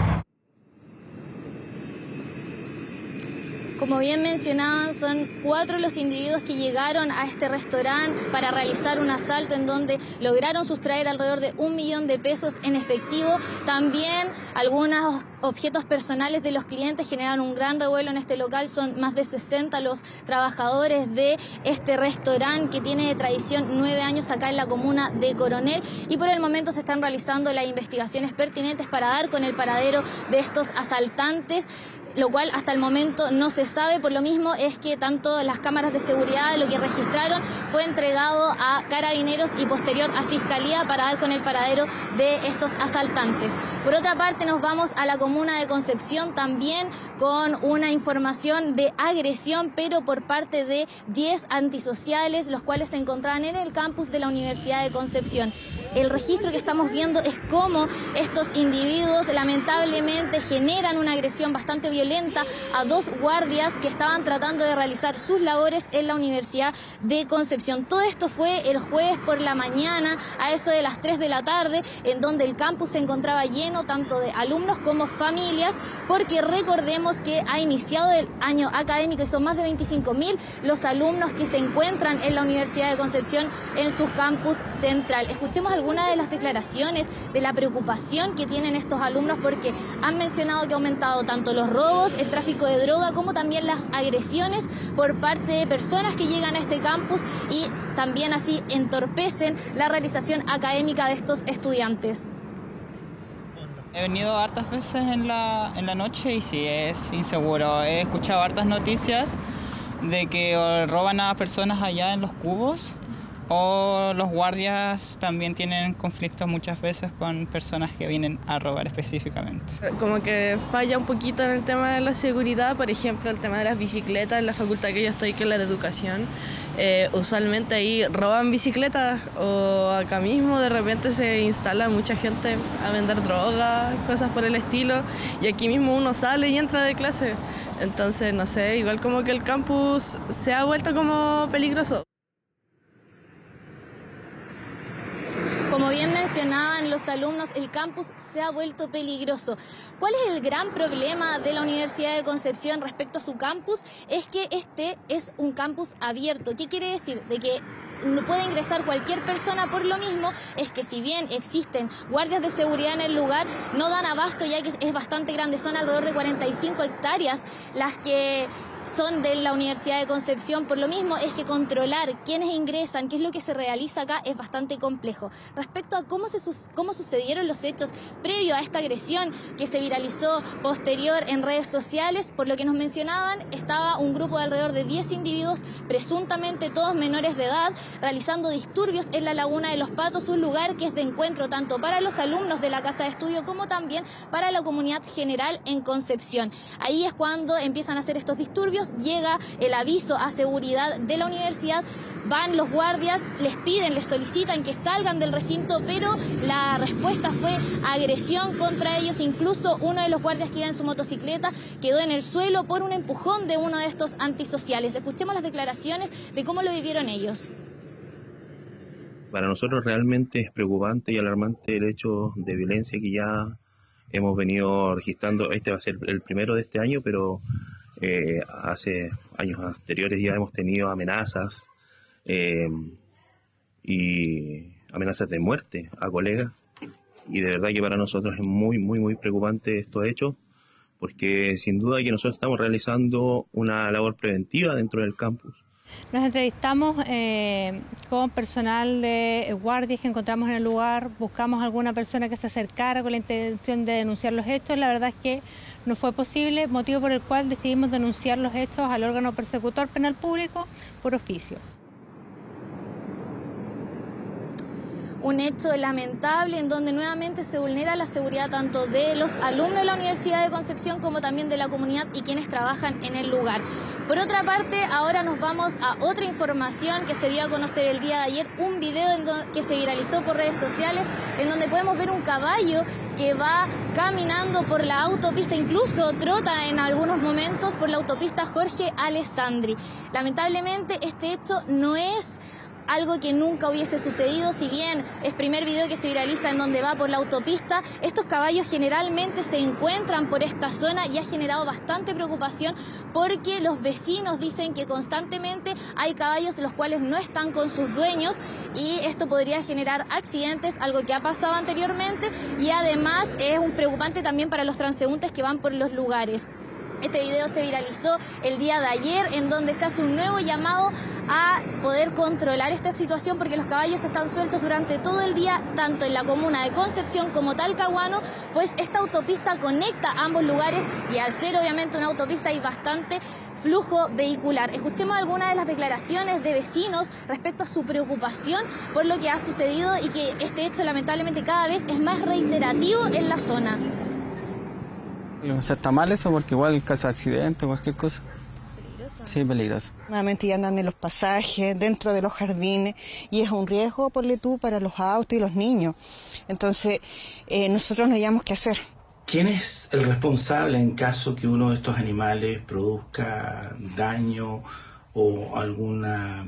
Como bien mencionaban, son 4 los individuos que llegaron a este restaurante para realizar un asalto en donde lograron sustraer alrededor de 1 millón de pesos en efectivo. También algunos objetos personales de los clientes generaron un gran revuelo en este local. Son más de 60 los trabajadores de este restaurante que tiene de tradición 9 años acá en la comuna de Coronel, y por el momento se están realizando las investigaciones pertinentes para dar con el paradero de estos asaltantes, lo cual hasta el momento no se sabe. Por lo mismo es que tanto las cámaras de seguridad, lo que registraron, fue entregado a Carabineros y posterior a Fiscalía para dar con el paradero de estos asaltantes. Por otra parte, nos vamos a la comuna de Concepción también con una información de agresión, pero por parte de 10 antisociales, los cuales se encontraban en el campus de la Universidad de Concepción. El registro que estamos viendo es cómo estos individuos lamentablemente generan una agresión bastante violenta a 2 guardias que estaban tratando de realizar sus labores en la Universidad de Concepción. Todo esto fue el jueves por la mañana, a eso de las 3 de la tarde, en donde el campus se encontraba lleno tanto de alumnos como familias, porque recordemos que ha iniciado el año académico y son más de 25.000 los alumnos que se encuentran en la Universidad de Concepción en su campus central. Escuchemos algunas de las declaraciones de la preocupación que tienen estos alumnos, porque han mencionado que ha aumentado tanto los robos, el tráfico de droga, como también las agresiones por parte de personas que llegan a este campus y también así entorpecen la realización académica de estos estudiantes.
He venido hartas veces en la noche y sí, es inseguro. He escuchado hartas noticias de que o roban a personas allá en los cubos, o los guardias también tienen conflictos muchas veces con personas que vienen a robar específicamente.
Como que falla un poquito en el tema de la seguridad, por ejemplo, el tema de las bicicletas en la facultad que yo estoy, que es la de educación. Usualmente ahí roban bicicletas, o acá mismo de repente se instala mucha gente a vender droga, cosas por el estilo, y aquí mismo uno sale y entra de clase. Entonces, no sé, igual como que el campus se ha vuelto como peligroso.
Como bien mencionaban los alumnos, el campus se ha vuelto peligroso. ¿Cuál es el gran problema de la Universidad de Concepción respecto a su campus? Es que este es un campus abierto. ¿Qué quiere decir? De que no puede ingresar cualquier persona. Por lo mismo es que si bien existen guardias de seguridad en el lugar, no dan abasto, ya que es bastante grande. Son alrededor de 45 hectáreas las que son de la Universidad de Concepción. Por lo mismo es que controlar quiénes ingresan, qué es lo que se realiza acá, es bastante complejo. Respecto a cómo sucedieron los hechos previo a esta agresión que se viralizó posterior en redes sociales, por lo que nos mencionaban, estaba un grupo de alrededor de 10 individuos, presuntamente todos menores de edad, realizando disturbios en la Laguna de los Patos, un lugar que es de encuentro tanto para los alumnos de la Casa de Estudio como también para la comunidad general en Concepción. Ahí es cuando empiezan a hacer estos disturbios, llega el aviso a seguridad de la universidad, van los guardias, les solicitan que salgan del recinto, pero la respuesta fue agresión contra ellos. Incluso uno de los guardias que iba en su motocicleta quedó en el suelo por un empujón de uno de estos antisociales. Escuchemos las declaraciones de cómo lo vivieron ellos.
Para nosotros realmente es preocupante y alarmante el hecho de violencia que ya hemos venido registrando. Este va a ser el primero de este año, pero hace años anteriores ya hemos tenido amenazas y amenazas de muerte a colegas, y de verdad que para nosotros es muy preocupante estos hechos, porque sin duda que nosotros estamos realizando una labor preventiva dentro del campus.
Nos entrevistamos con personal de guardias que encontramos en el lugar, buscamos alguna persona que se acercara con la intención de denunciar los hechos. La verdad es que no fue posible, motivo por el cual decidimos denunciar los hechos al órgano persecutor penal público por oficio.
Un hecho lamentable en donde nuevamente se vulnera la seguridad tanto de los alumnos de la Universidad de Concepción como también de la comunidad y quienes trabajan en el lugar. Por otra parte, ahora nos vamos a otra información que se dio a conocer el día de ayer, un video que se viralizó por redes sociales en donde podemos ver un caballo que va caminando por la autopista, incluso trota en algunos momentos por la autopista Jorge Alessandri. Lamentablemente este hecho no es algo que nunca hubiese sucedido, si bien es primer video que se viraliza en donde va por la autopista. Estos caballos generalmente se encuentran por esta zona y ha generado bastante preocupación porque los vecinos dicen que constantemente hay caballos los cuales no están con sus dueños y esto podría generar accidentes, algo que ha pasado anteriormente, y además es un preocupante también para los transeúntes que van por los lugares. Este video se viralizó el día de ayer en donde se hace un nuevo llamado a poder controlar esta situación porque los caballos están sueltos durante todo el día, tanto en la comuna de Concepción como Talcahuano, pues esta autopista conecta ambos lugares y al ser obviamente una autopista hay bastante flujo vehicular. Escuchemos algunas de las declaraciones de vecinos respecto a su preocupación por lo que ha sucedido y que este hecho lamentablemente cada vez es más reiterativo en la zona.
O sea, está mal eso porque igual en caso de accidente o cualquier cosa.
¿Peligroso?
Sí, peligroso.
Nuevamente ya andan en los pasajes, dentro de los jardines, y es un riesgo, ponle tú, para los autos y los niños. Entonces, nosotros no hayamos qué hacer.
¿Quién es el responsable en caso que uno de estos animales produzca daño o alguna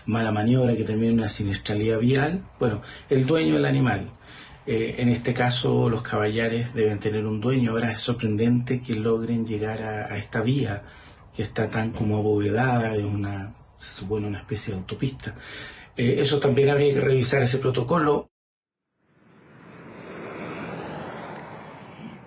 mala maniobra que termine en una siniestralidad vial? Bueno, el dueño del animal. En este caso los caballares deben tener un dueño. Ahora es sorprendente que logren llegar a esta vía que está tan como abovedada, se supone una especie de autopista. Eso también habría que revisar ese protocolo.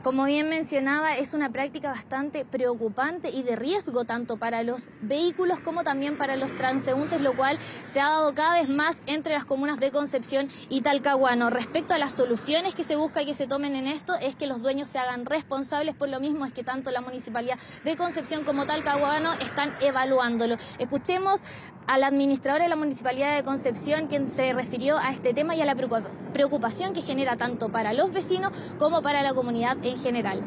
Como bien mencionaba, es una práctica bastante preocupante y de riesgo tanto para los vehículos como también para los transeúntes, lo cual se ha dado cada vez más entre las comunas de Concepción y Talcahuano. Respecto a las soluciones que se busca que se tomen en esto, es que los dueños se hagan responsables, por lo mismo es que tanto la Municipalidad de Concepción como Talcahuano están evaluándolo. Escuchemos a la administradora de la Municipalidad de Concepción, quien se refirió a este tema y a la preocupación que genera tanto para los vecinos como para la comunidad en general.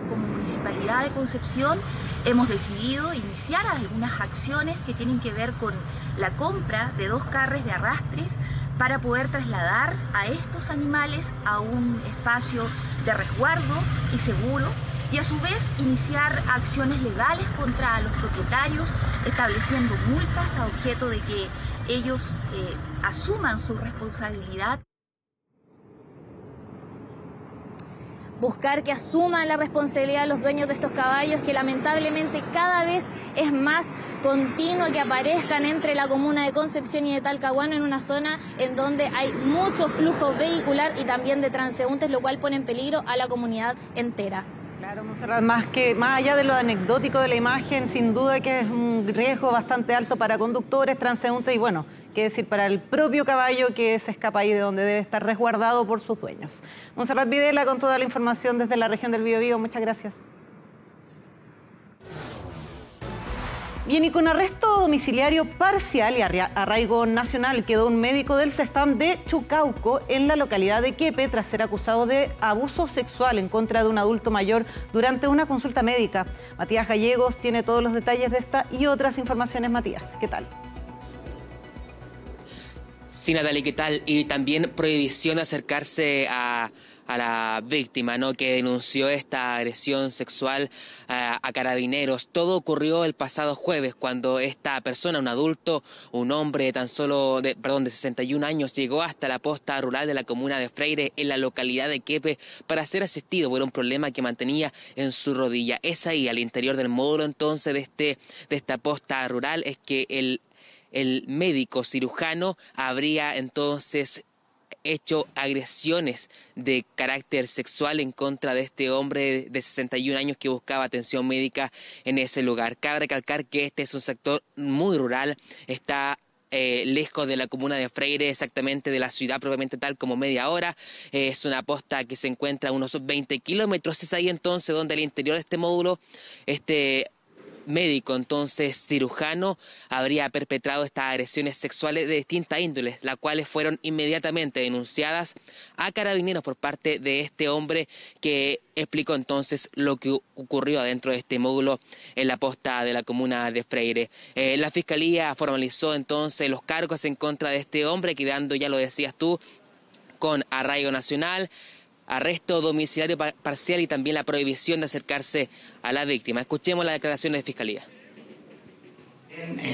Como Municipalidad de Concepción hemos decidido iniciar algunas acciones que tienen que ver con la compra de 2 carros de arrastres para poder trasladar a estos animales a un espacio de resguardo y seguro, y a su vez iniciar acciones legales contra los propietarios, estableciendo multas a objeto de que ellos asuman su responsabilidad.
Buscar que asuman la responsabilidad los dueños de estos caballos, que lamentablemente cada vez es más continuo que aparezcan entre la comuna de Concepción y de Talcahuano, en una zona en donde hay mucho flujo vehicular y también de transeúntes, lo cual pone en peligro a la comunidad entera.
Claro, Montserrat, más allá de lo anecdótico de la imagen, sin duda que es un riesgo bastante alto para conductores, transeúntes y bueno, qué decir, para el propio caballo que se escapa ahí de donde debe estar resguardado por sus dueños. Montserrat Videla con toda la información desde la región del Biobío, muchas gracias. Bien, y con arresto domiciliario parcial y arraigo nacional quedó un médico del CEFAM de Chucauco en la localidad de Quepe tras ser acusado de abuso sexual en contra de un adulto mayor durante una consulta médica. Matías Gallegos tiene todos los detalles de esta y otras informaciones. Matías, ¿qué tal?
Sí, Natalia, ¿qué tal? Y también prohibición de acercarse a la víctima, ¿no?, que denunció esta agresión sexual a carabineros. Todo ocurrió el pasado jueves cuando esta persona, un adulto, un hombre de 61 años, llegó hasta la posta rural de la comuna de Freire en la localidad de Quepe para ser asistido por un problema que mantenía en su rodilla. Es ahí, al interior del módulo entonces de esta posta rural, es que el médico cirujano habría entonces hecho agresiones de carácter sexual en contra de este hombre de 61 años que buscaba atención médica en ese lugar. Cabe recalcar que este es un sector muy rural, está lejos de la comuna de Freire, exactamente de la ciudad propiamente tal, como media hora. Es una posta que se encuentra a unos 20 kilómetros. Es ahí entonces donde al interior de este módulo, este médico, entonces cirujano, habría perpetrado estas agresiones sexuales de distintas índoles, las cuales fueron inmediatamente denunciadas a carabineros por parte de este hombre, que explicó entonces lo que ocurrió adentro de este módulo en la posta de la comuna de Freire. La Fiscalía formalizó entonces los cargos en contra de este hombre, quedando, ya lo decías tú, con arraigo nacional, arresto domiciliario parcial y también la prohibición de acercarse a la víctima. Escuchemos las declaraciones de Fiscalía.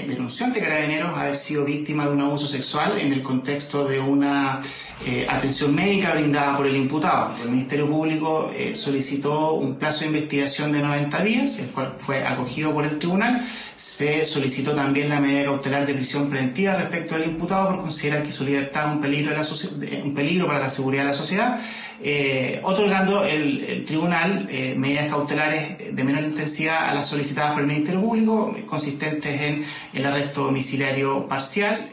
Denunció ante Carabineros haber sido víctima de un abuso sexual en el contexto de una atención médica brindada por el imputado. El Ministerio Público solicitó un plazo de investigación de 90 días, el cual fue acogido por el tribunal. Se solicitó también la medida cautelar de prisión preventiva respecto al imputado por considerar que su libertad es un peligro para la seguridad de la sociedad, otorgando el tribunal medidas cautelares de menor intensidad a las solicitadas por el Ministerio Público, consistentes en el arresto domiciliario parcial.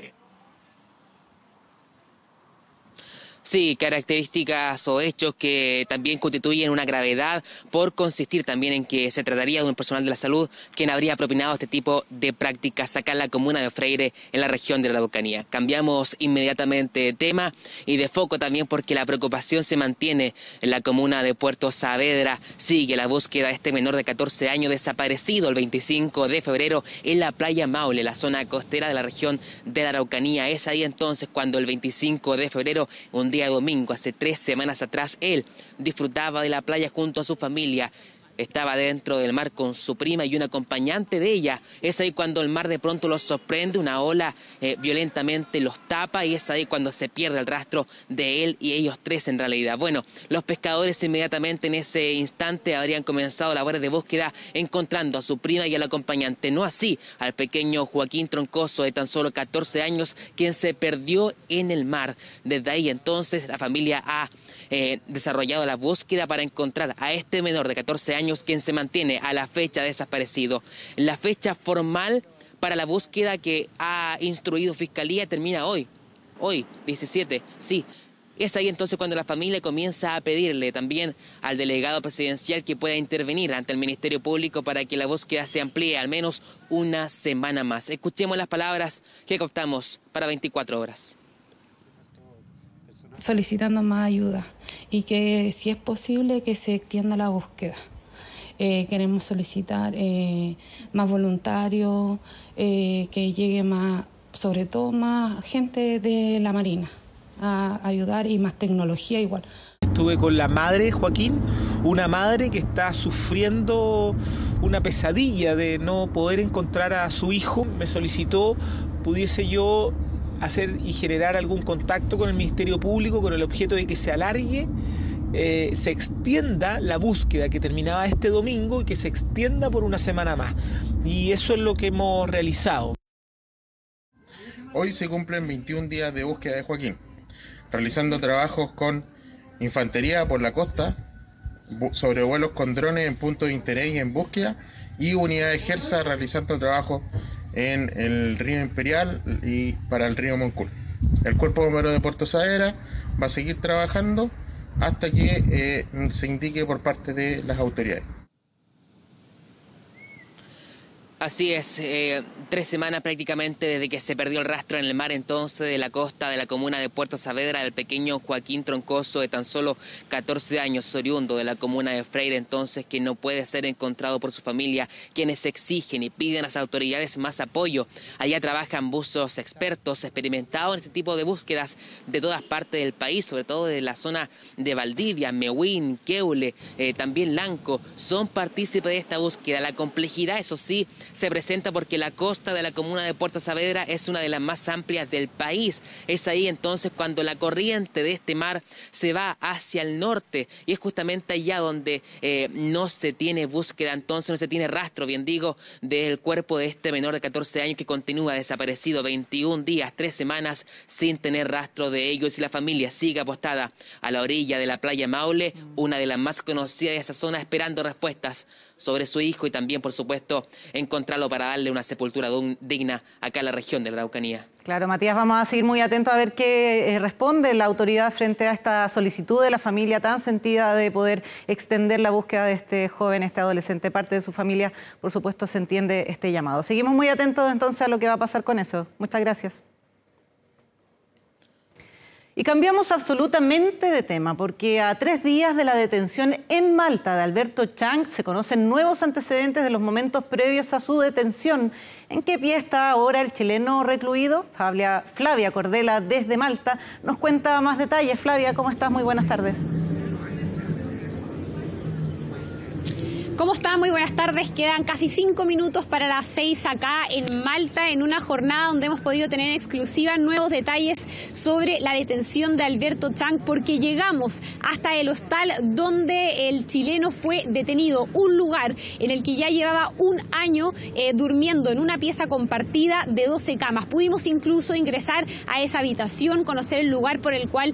Sí, características o hechos que también constituyen una gravedad por consistir también en que se trataría de un personal de la salud quien habría propinado este tipo de prácticas acá en la comuna de Freire, en la región de la Araucanía. Cambiamos inmediatamente de tema y de foco también porque la preocupación se mantiene en la comuna de Puerto Saavedra. Sigue la búsqueda de este menor de 14 años desaparecido el 25 de febrero en la playa Maule, la zona costera de la región de la Araucanía. Es ahí entonces cuando el 25 de febrero, un día domingo, hace 3 semanas atrás, él disfrutaba de la playa junto a su familia. estaba dentro del mar con su prima y un acompañante de ella. Es ahí cuando el mar de pronto los sorprende, una ola violentamente los tapa y es ahí cuando se pierde el rastro de él y ellos tres en realidad. Bueno, los pescadores inmediatamente en ese instante habrían comenzado labores de búsqueda encontrando a su prima y al acompañante. No así al pequeño Joaquín Troncoso de tan solo 14 años, quien se perdió en el mar. Desde ahí entonces la familia ha desarrollado la búsqueda para encontrar a este menor de 14 años quien se mantiene a la fecha desaparecido. La fecha formal para la búsqueda que ha instruido Fiscalía termina hoy 17, sí. Es ahí entonces cuando la familia comienza a pedirle también al delegado presidencial que pueda intervenir ante el Ministerio Público para que la búsqueda se amplíe al menos una semana más. Escuchemos las palabras que captamos para 24 horas.
Solicitando más ayuda y que si es posible que se extienda la búsqueda. Queremos solicitar más voluntarios, que llegue más, sobre todo más gente de la Marina a ayudar y más tecnología igual.
Estuve con la madre de Joaquín, una madre que está sufriendo una pesadilla de no poder encontrar a su hijo. Me solicitó pudiese yo hacer y generar algún contacto con el Ministerio Público con el objeto de que se alargue, se extienda la búsqueda que terminaba este domingo y que se extienda por una semana más. Y eso es lo que hemos realizado.
Hoy se cumplen 21 días de búsqueda de Joaquín, realizando trabajos con infantería por la costa, sobrevuelos con drones en puntos de interés y en búsqueda, y unidades Gersa realizando trabajos en el río Imperial y para el río Moncul. El Cuerpo Bombero de Puerto Saavedra va a seguir trabajando hasta que se indique por parte de las autoridades.
Así es, 3 semanas prácticamente desde que se perdió el rastro en el mar entonces de la costa de la comuna de Puerto Saavedra del pequeño Joaquín Troncoso de tan solo 14 años, oriundo de la comuna de Freire entonces, que no puede ser encontrado por su familia, quienes exigen y piden a las autoridades más apoyo. Allá trabajan buzos expertos, experimentados en este tipo de búsquedas de todas partes del país, sobre todo de la zona de Valdivia, Mehuen, Queule, también Lanco, son partícipes de esta búsqueda. La complejidad, eso sí, se presenta porque la costa de la comuna de Puerto Saavedra es una de las más amplias del país. Es ahí entonces cuando la corriente de este mar se va hacia el norte y es justamente allá donde no se tiene búsqueda, entonces no se tiene rastro, bien digo, del cuerpo de este menor de 14 años que continúa desaparecido 21 días, 3 semanas sin tener rastro de ellos, y la familia sigue apostada a la orilla de la playa Maule, una de las más conocidas de esa zona, esperando respuestas sobre su hijo y también, por supuesto, encontrarlo para darle una sepultura digna acá en la región de la Araucanía.
Claro, Matías, vamos a seguir muy atentos a ver qué responde la autoridad frente a esta solicitud de la familia tan sentida de poder extender la búsqueda de este joven, este adolescente. Parte de su familia, por supuesto, se entiende este llamado. Seguimos muy atentos entonces a lo que va a pasar con eso. Muchas gracias. Y cambiamos absolutamente de tema, porque a 3 días de la detención en Malta de Alberto Chang se conocen nuevos antecedentes de los momentos previos a su detención. ¿En qué pie está ahora el chileno recluido? Flavia Cordela, desde Malta, nos cuenta más detalles. Flavia, ¿cómo estás? Muy buenas tardes.
¿Cómo está? Muy buenas tardes. Quedan casi 5 minutos para las 6 acá en Malta, en una jornada donde hemos podido tener en exclusiva nuevos detalles sobre la detención de Alberto Chang, porque llegamos hasta el hostal donde el chileno fue detenido, un lugar en el que ya llevaba un año durmiendo en una pieza compartida de 12 camas. Pudimos incluso ingresar a esa habitación, conocer el lugar por el cual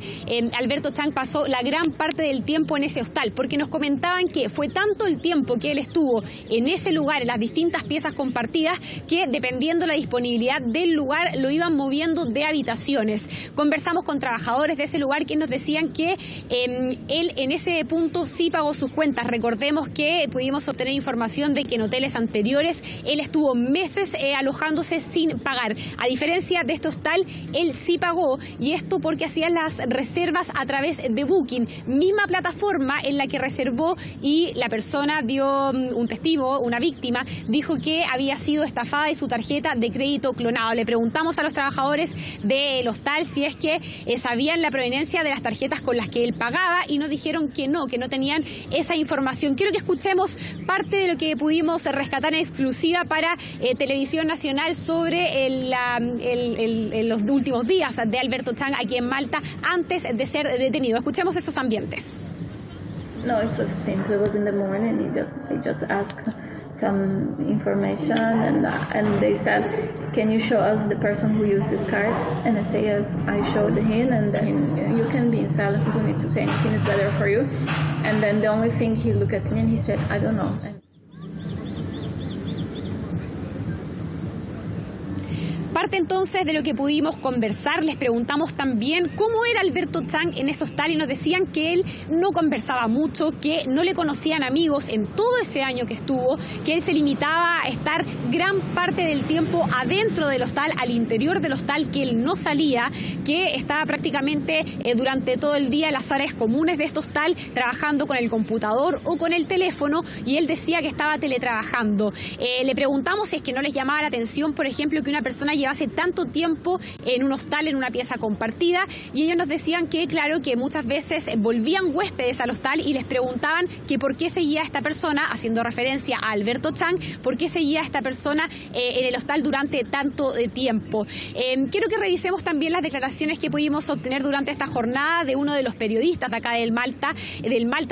Alberto Chang pasó la gran parte del tiempo en ese hostal, porque nos comentaban que fue tanto el tiempo que él estuvo en ese lugar, en las distintas piezas compartidas, que dependiendo la disponibilidad del lugar lo iban moviendo de habitaciones. Conversamos con trabajadores de ese lugar que nos decían que él en ese punto sí pagó sus cuentas. Recordemos que pudimos obtener información de que en hoteles anteriores él estuvo meses alojándose sin pagar. A diferencia de este hostal, él sí pagó, y esto porque hacía las reservas a través de Booking, misma plataforma en la que reservó, y la persona dio dio un testigo, una víctima, dijo que había sido estafada de su tarjeta de crédito clonado. Le preguntamos a los trabajadores del hostal si es que sabían la proveniencia de las tarjetas con las que él pagaba y nos dijeron que no tenían esa información. Quiero que escuchemos parte de lo que pudimos rescatar en exclusiva para Televisión Nacional sobre los últimos días de Alberto Chang aquí en Malta antes de ser detenido. Escuchemos esos ambientes.
No, it was simple. It was in the morning. I just asked some information, and they said, "Can you show us the person who used this card?" And I say, "Yes." I showed him, and then you can be in silence. You don't need to say anything. It's better for you. And then the only thing, he looked at me and he said, "I don't know."
Parte entonces de lo que pudimos conversar. Les preguntamos también cómo era Alberto Chang en ese hostal y nos decían que él no conversaba mucho, que no le conocían amigos en todo ese año que estuvo, que él se limitaba a estar gran parte del tiempo adentro del hostal, al interior del hostal, que él no salía, que estaba prácticamente durante todo el día en las áreas comunes de este hostal trabajando con el computador o con el teléfono, y él decía que estaba teletrabajando. Le preguntamos si es que no les llamaba la atención, por ejemplo, que una persona llevase tanto tiempo en un hostal, en una pieza compartida, y ellos nos decían que, claro, que muchas veces volvían huéspedes al hostal y les preguntaban que por qué seguía esta persona, haciendo referencia a Alberto Chang, por qué seguía esta persona en el hostal durante tanto tiempo. Quiero que revisemos también las declaraciones que pudimos obtener durante esta jornada de uno de los periodistas de acá del Malta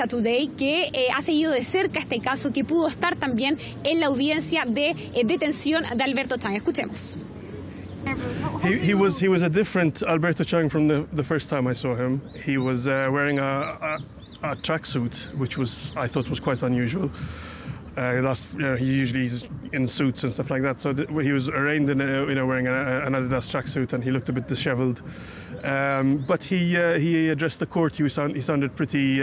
Today, que ha seguido de cerca este caso, que pudo estar también en la audiencia de detención de Alberto Chang. Escuchemos.
He was a different Alberto Chang from the first time I saw him. He was wearing a tracksuit, which I thought was quite unusual. He usually is in suits and stuff like that. So he was arraigned in wearing an Adidas tracksuit, and he looked a bit dishevelled. But he addressed the court. He sounded pretty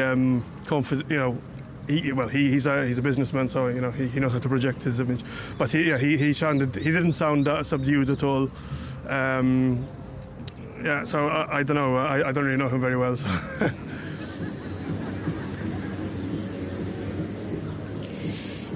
confident. He's a businessman, so he knows how to project his image. But he didn't sound subdued at all. So I don't know. I don't really know him very well. So.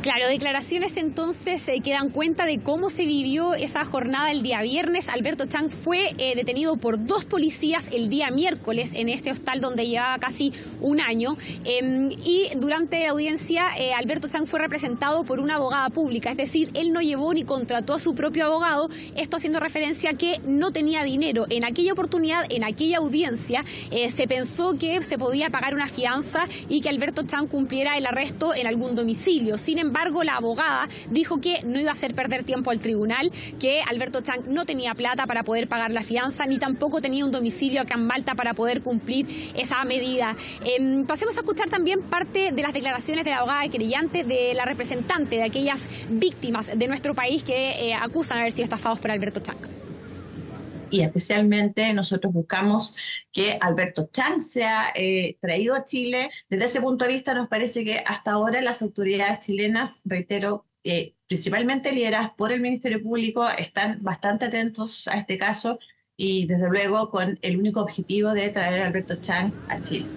Claro, declaraciones entonces que dan cuenta de cómo se vivió esa jornada el día viernes. Alberto Chang fue detenido por 2 policías el día miércoles en este hostal donde llevaba casi un año. Y durante la audiencia, Alberto Chang fue representado por una abogada pública, es decir, él no llevó ni contrató a su propio abogado, esto haciendo referencia a que no tenía dinero. En aquella oportunidad, en aquella audiencia, se pensó que se podía pagar una fianza y que Alberto Chang cumpliera el arresto en algún domicilio. Sin embargo, la abogada dijo que no iba a hacer perder tiempo al tribunal, que Alberto Chang no tenía plata para poder pagar la fianza, ni tampoco tenía un domicilio acá en Malta para poder cumplir esa medida. Pasemos a escuchar también parte de las declaraciones de la abogada querellante, de la representante de aquellas víctimas de nuestro país que acusan haber sido estafados por Alberto Chang.
Y especialmente nosotros buscamos que Alberto Chang sea traído a Chile. Desde ese punto de vista nos parece que hasta ahora las autoridades chilenas, reitero, principalmente lideradas por el Ministerio Público, están bastante atentos a este caso y desde luego con el único objetivo de traer a Alberto Chang a Chile.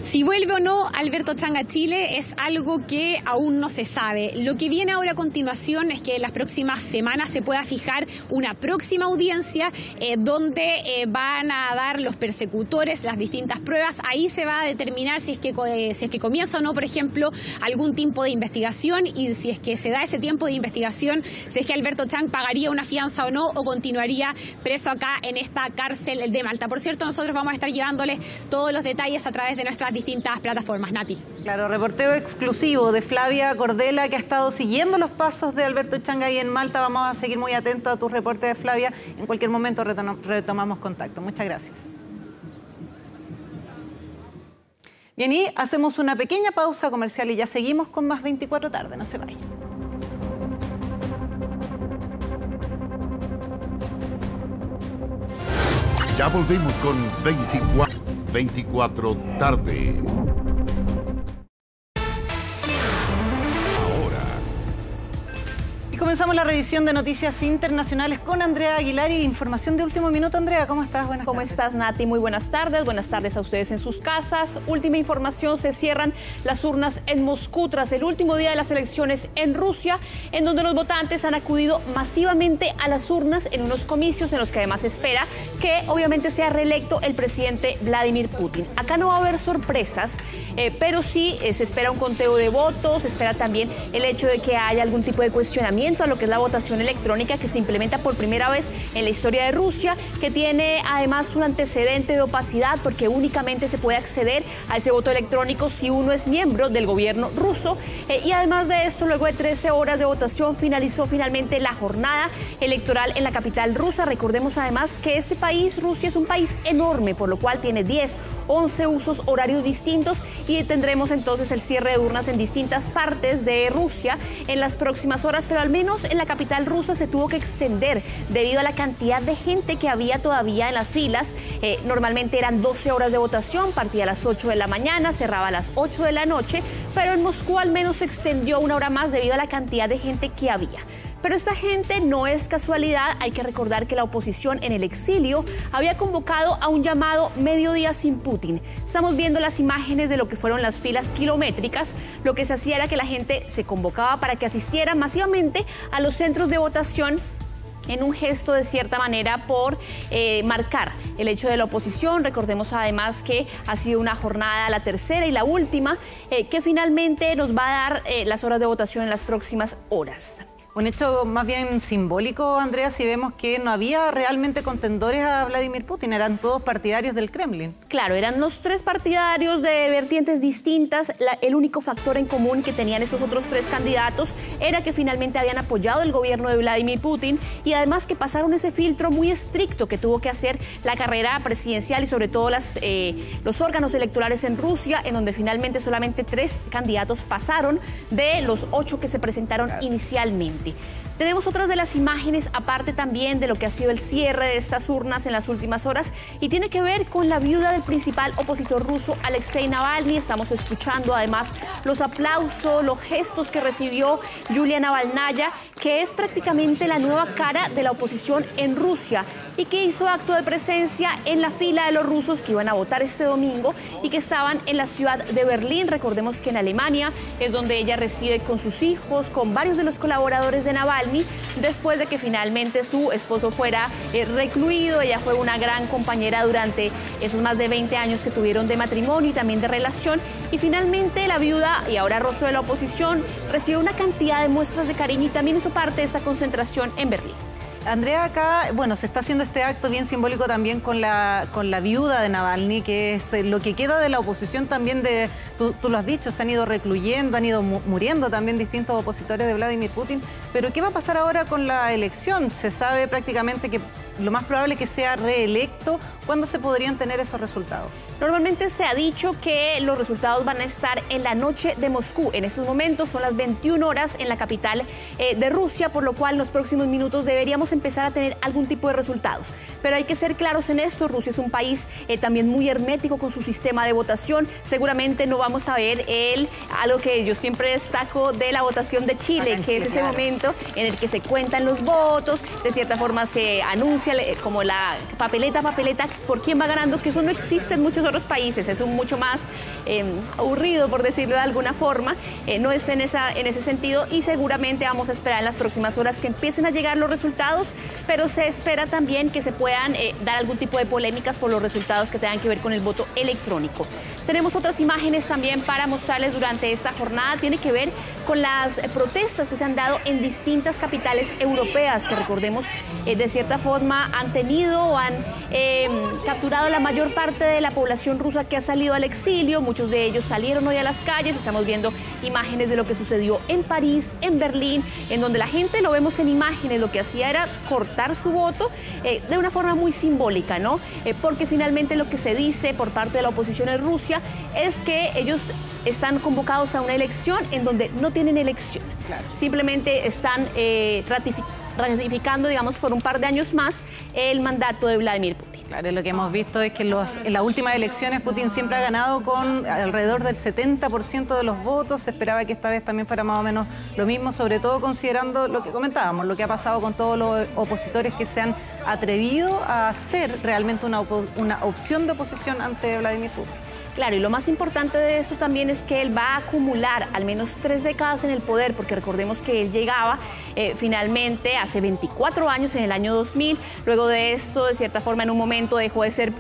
Si vuelve o no Alberto Chang a Chile es algo que aún no se sabe. Lo que viene ahora a continuación es que en las próximas semanas se pueda fijar una próxima audiencia donde van a dar los persecutores las distintas pruebas. Ahí se va a determinar si es que comienza o no, por ejemplo, algún tiempo de investigación, y si es que se da ese tiempo de investigación, si es que Alberto Chang pagaría una fianza o no, o continuaría preso acá en esta cárcel de Malta. Por cierto, nosotros vamos a estar llevándoles todos los detalles a través de nuestras distintas plataformas. Nati.
Claro, reporteo exclusivo de Flavia Cordela, que ha estado siguiendo los pasos de Alberto Chang ahí en Malta. Vamos a seguir muy atentos a tus reportes, Flavia. En cualquier momento retomamos contacto. Muchas gracias. Bien, y hacemos una pequeña pausa comercial y ya seguimos con más 24 tarde. No se vayan.
Ya volvemos con 24 tarde.
Comenzamos la revisión de noticias internacionales con Andrea Aguilar y información de último minuto. Andrea, ¿cómo estás? Buenas tardes.
¿Cómo estás, Nati? Muy buenas tardes a ustedes en sus casas. Última información, se cierran las urnas en Moscú tras el último día de las elecciones en Rusia, en donde los votantes han acudido masivamente a las urnas en unos comicios en los que además se espera que obviamente sea reelecto el presidente Vladimir Putin. Acá no va a haber sorpresas, pero sí se espera un conteo de votos, se espera también el hecho de que haya algún tipo de cuestionamiento a lo que es la votación electrónica que se implementa por primera vez en la historia de Rusia, que tiene además un antecedente de opacidad porque únicamente se puede acceder a ese voto electrónico si uno es miembro del gobierno ruso. Y además de esto, luego de 13 horas de votación, finalizó finalmente la jornada electoral en la capital rusa. Recordemos además que este país, Rusia, es un país enorme, por lo cual tiene 10, 11 usos horarios distintos y tendremos entonces el cierre de urnas en distintas partes de Rusia en las próximas horas, pero al menos en la capital rusa se tuvo que extender debido a la cantidad de gente que había todavía en las filas. Normalmente eran 12 horas de votación, partía a las 8 de la mañana, cerraba a las 8 de la noche, pero en Moscú al menos se extendió una hora más debido a la cantidad de gente que había. Pero esta gente no es casualidad, hay que recordar que la oposición en el exilio había convocado a un llamado Mediodía sin Putin. Estamos viendo las imágenes de lo que fueron las filas kilométricas. Lo que se hacía era que la gente se convocaba para que asistiera masivamente a los centros de votación en un gesto de cierta manera por marcar el hecho de la oposición. Recordemos además que ha sido una jornada, la tercera y la última, que finalmente nos va a dar las horas de votación en las próximas horas.
Un hecho más bien simbólico, Andrea, si vemos que no había realmente contendores a Vladimir Putin, eran todos partidarios del Kremlin.
Claro, eran los tres partidarios de vertientes distintas. El único factor en común que tenían estos otros tres candidatos era que finalmente habían apoyado el gobierno de Vladimir Putin y además que pasaron ese filtro muy estricto que tuvo que hacer la carrera presidencial y sobre todo los órganos electorales en Rusia, en donde finalmente solamente 3 candidatos pasaron de los 8 que se presentaron inicialmente. Tenemos otras de las imágenes, aparte también de lo que ha sido el cierre de estas urnas en las últimas horas, y tiene que ver con la viuda del principal opositor ruso, Alexei Navalny. Estamos escuchando además los aplausos, los gestos que recibió Yulia Navalnaya, que es prácticamente la nueva cara de la oposición en Rusia y que hizo acto de presencia en la fila de los rusos que iban a votar este domingo y que estaban en la ciudad de Berlín. Recordemos que en Alemania es donde ella reside con sus hijos, con varios de los colaboradores de Navalny, después de que finalmente su esposo fuera recluido. Ella fue una gran compañera durante esos más de 20 años que tuvieron de matrimonio y también de relación. Y finalmente la viuda, y ahora rostro de la oposición, recibió una cantidad de muestras de cariño y también hizo parte de esta concentración en Berlín.
Andrea, acá, bueno, se está haciendo este acto bien simbólico también con la viuda de Navalny, que es lo que queda de la oposición también tú lo has dicho, se han ido recluyendo, han ido muriendo también distintos opositores de Vladimir Putin. Pero ¿qué va a pasar ahora con la elección? Se sabe prácticamente que lo más probable es que sea reelecto. ¿Cuándo se podrían tener esos resultados?
Normalmente se ha dicho que los resultados van a estar en la noche de Moscú. En estos momentos son las 21 horas en la capital de Rusia, por lo cual en los próximos minutos deberíamos empezar a tener algún tipo de resultados. Pero hay que ser claros en esto, Rusia es un país también muy hermético con su sistema de votación. Seguramente no vamos a ver algo que yo siempre destaco de la votación de Chile, que es ese momento en el que se cuentan los votos, de cierta forma se anuncia como la papeleta por quién va ganando, que eso no existe en muchos otros países, es mucho más aburrido, por decirlo de alguna forma, no es en ese sentido, y seguramente vamos a esperar en las próximas horas que empiecen a llegar los resultados, pero se espera también que se puedan dar algún tipo de polémicas por los resultados que tengan que ver con el voto electrónico. Tenemos otras imágenes también para mostrarles durante esta jornada, tiene que ver con las protestas que se han dado en distintas capitales europeas, que recordemos de cierta forma han tenido o han capturado la mayor parte de la población rusa que ha salido al exilio. Muchos de ellos salieron hoy a las calles. Estamos viendo imágenes de lo que sucedió en París, en Berlín, en donde la gente, lo vemos en imágenes, lo que hacía era cortar su voto de una forma muy simbólica, ¿no? Porque finalmente lo que se dice por parte de la oposición en Rusia es que ellos están convocados a una elección en donde no tienen elección. Claro. Simplemente están ratificando, digamos, por un par de años más el mandato de Vladimir Putin.
Claro, lo que hemos visto es que en las últimas elecciones Putin siempre ha ganado con alrededor del 70% de los votos. Se esperaba que esta vez también fuera más o menos lo mismo, sobre todo considerando lo que comentábamos, lo que ha pasado con todos los opositores que se han atrevido a ser realmente una opción de oposición ante Vladimir Putin.
Claro, y lo más importante de eso también es que él va a acumular al menos 3 décadas en el poder, porque recordemos que él llegaba finalmente hace 24 años, en el año 2000. Luego de esto, de cierta forma, en un momento dejó de ser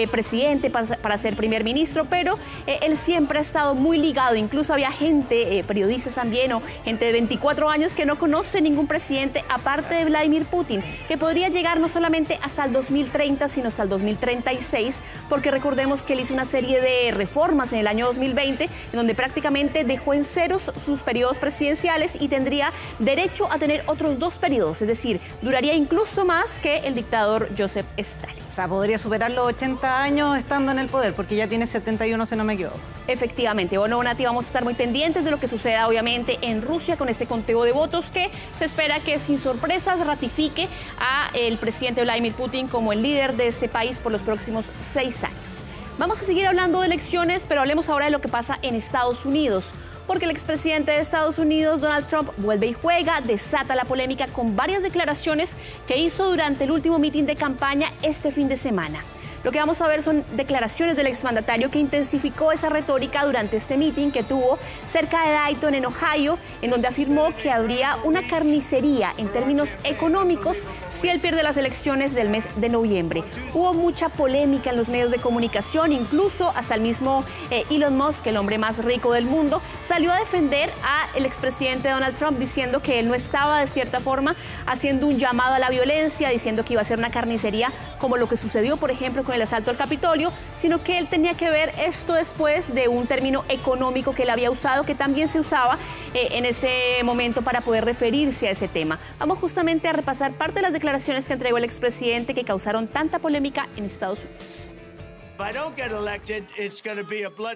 presidente para ser primer ministro, pero él siempre ha estado muy ligado. Incluso había gente, periodistas también, o gente de 24 años que no conoce ningún presidente aparte de Vladimir Putin, que podría llegar no solamente hasta el 2030, sino hasta el 2036, porque recordemos que él hizo una serie de reformas en el año 2020, en donde prácticamente dejó en ceros sus periodos presidenciales y tendría derecho a tener otros 2 periodos, es decir, duraría incluso más que el dictador Joseph Stalin.
O sea, podría superar los 80 años estando en el poder, porque ya tiene 71, si no me equivoco.
Efectivamente. Bueno, Nati, vamos a estar muy pendientes de lo que suceda, obviamente, en Rusia con este conteo de votos que se espera que sin sorpresas ratifique a el presidente Vladimir Putin como el líder de este país por los próximos 6 años. Vamos a seguir hablando de elecciones, pero hablemos ahora de lo que pasa en Estados Unidos, porque el expresidente de Estados Unidos, Donald Trump, vuelve y juega, desata la polémica con varias declaraciones que hizo durante el último mitin de campaña este fin de semana. Lo que vamos a ver son declaraciones del exmandatario que intensificó esa retórica durante este mitin que tuvo cerca de Dayton, en Ohio, en donde afirmó que habría una carnicería en términos económicos si él pierde las elecciones del mes de noviembre. Hubo mucha polémica en los medios de comunicación, incluso hasta el mismo Elon Musk, el hombre más rico del mundo, salió a defender al expresidente Donald Trump diciendo que él no estaba de cierta forma haciendo un llamado a la violencia, diciendo que iba a ser una carnicería como lo que sucedió, por ejemplo, con el asalto al Capitolio, sino que él tenía que ver esto después de un término económico que él había usado, que también se usaba en este momento para poder referirse a ese tema. Vamos justamente a repasar parte de las declaraciones que entregó el expresidente que causaron tanta polémica en Estados Unidos.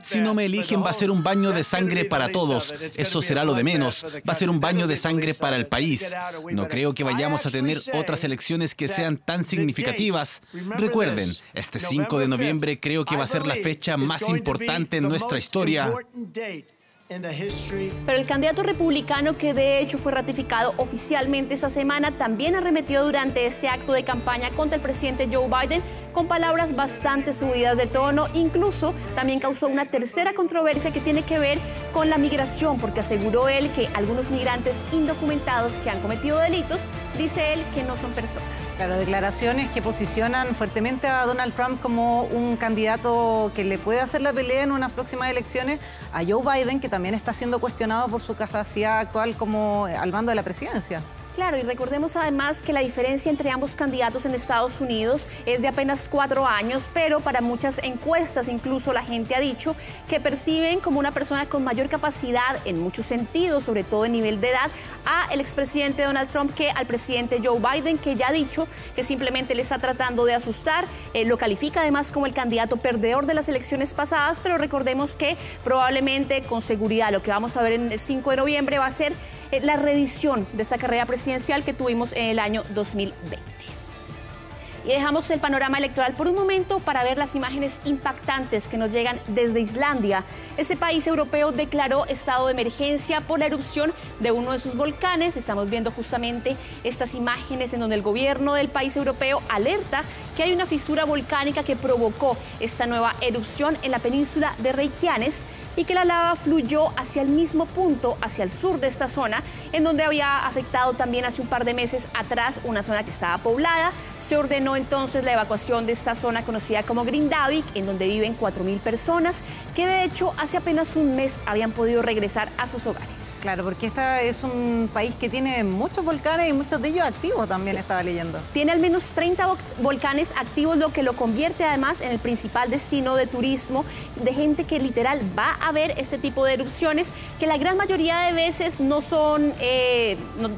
Si no me eligen, va a ser un baño de sangre para todos. Eso será lo de menos. Va a ser un baño de sangre para el país. No creo que vayamos a tener otras elecciones que sean tan significativas. Recuerden, este 5 de noviembre creo que va a ser la fecha más importante en nuestra historia.
Pero el candidato republicano, que de hecho fue ratificado oficialmente esta semana, también arremetió durante este acto de campaña contra el presidente Joe Biden con palabras bastante subidas de tono. Incluso también causó una tercera controversia que tiene que ver con la migración, porque aseguró él que algunos migrantes indocumentados que han cometido delitos, dice él, que no son personas.
Claro, declaraciones que posicionan fuertemente a Donald Trump como un candidato que le puede hacer la pelea en unas próximas elecciones a Joe Biden, que también está siendo cuestionado por su capacidad actual como al mando de la presidencia.
Claro, y recordemos además que la diferencia entre ambos candidatos en Estados Unidos es de apenas 4 años, pero para muchas encuestas incluso la gente ha dicho que perciben como una persona con mayor capacidad en muchos sentidos, sobre todo en nivel de edad, a el expresidente Donald Trump que al presidente Joe Biden, que ya ha dicho que simplemente le está tratando de asustar. Lo califica además como el candidato perdedor de las elecciones pasadas, pero recordemos que probablemente con seguridad lo que vamos a ver en el 5 de noviembre va a ser la reedición de esta carrera presidencial que tuvimos en el año 2020. Y dejamos el panorama electoral por un momento para ver las imágenes impactantes que nos llegan desde Islandia. Ese país europeo declaró estado de emergencia por la erupción de uno de sus volcanes. Estamos viendo justamente estas imágenes en donde el gobierno del país europeo alerta que hay una fisura volcánica que provocó esta nueva erupción en la península de Reykjanes y que la lava fluyó hacia el mismo punto, hacia el sur de esta zona, en donde había afectado también hace un par de meses atrás una zona que estaba poblada. Se ordenó entonces la evacuación de esta zona conocida como Grindavik, en donde viven 4.000 personas, que de hecho hace apenas un mes habían podido regresar a sus hogares.
Claro, porque este es un país que tiene muchos volcanes y muchos de ellos activos también, estaba leyendo.
Tiene al menos 30 volcanes activos, lo que lo convierte además en el principal destino de turismo, de gente que literal va a ver este tipo de erupciones, que la gran mayoría de veces no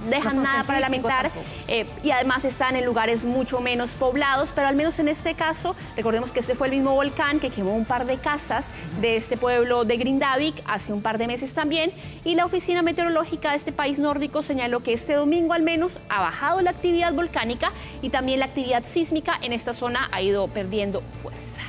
dejan nada para lamentar y además están en lugares mucho mucho menos poblados, pero al menos en este caso, recordemos que este fue el mismo volcán que quemó un par de casas de este pueblo de Grindavik hace un par de meses también, y la Oficina Meteorológica de este país nórdico señaló que este domingo al menos ha bajado la actividad volcánica y también la actividad sísmica en esta zona ha ido perdiendo fuerza.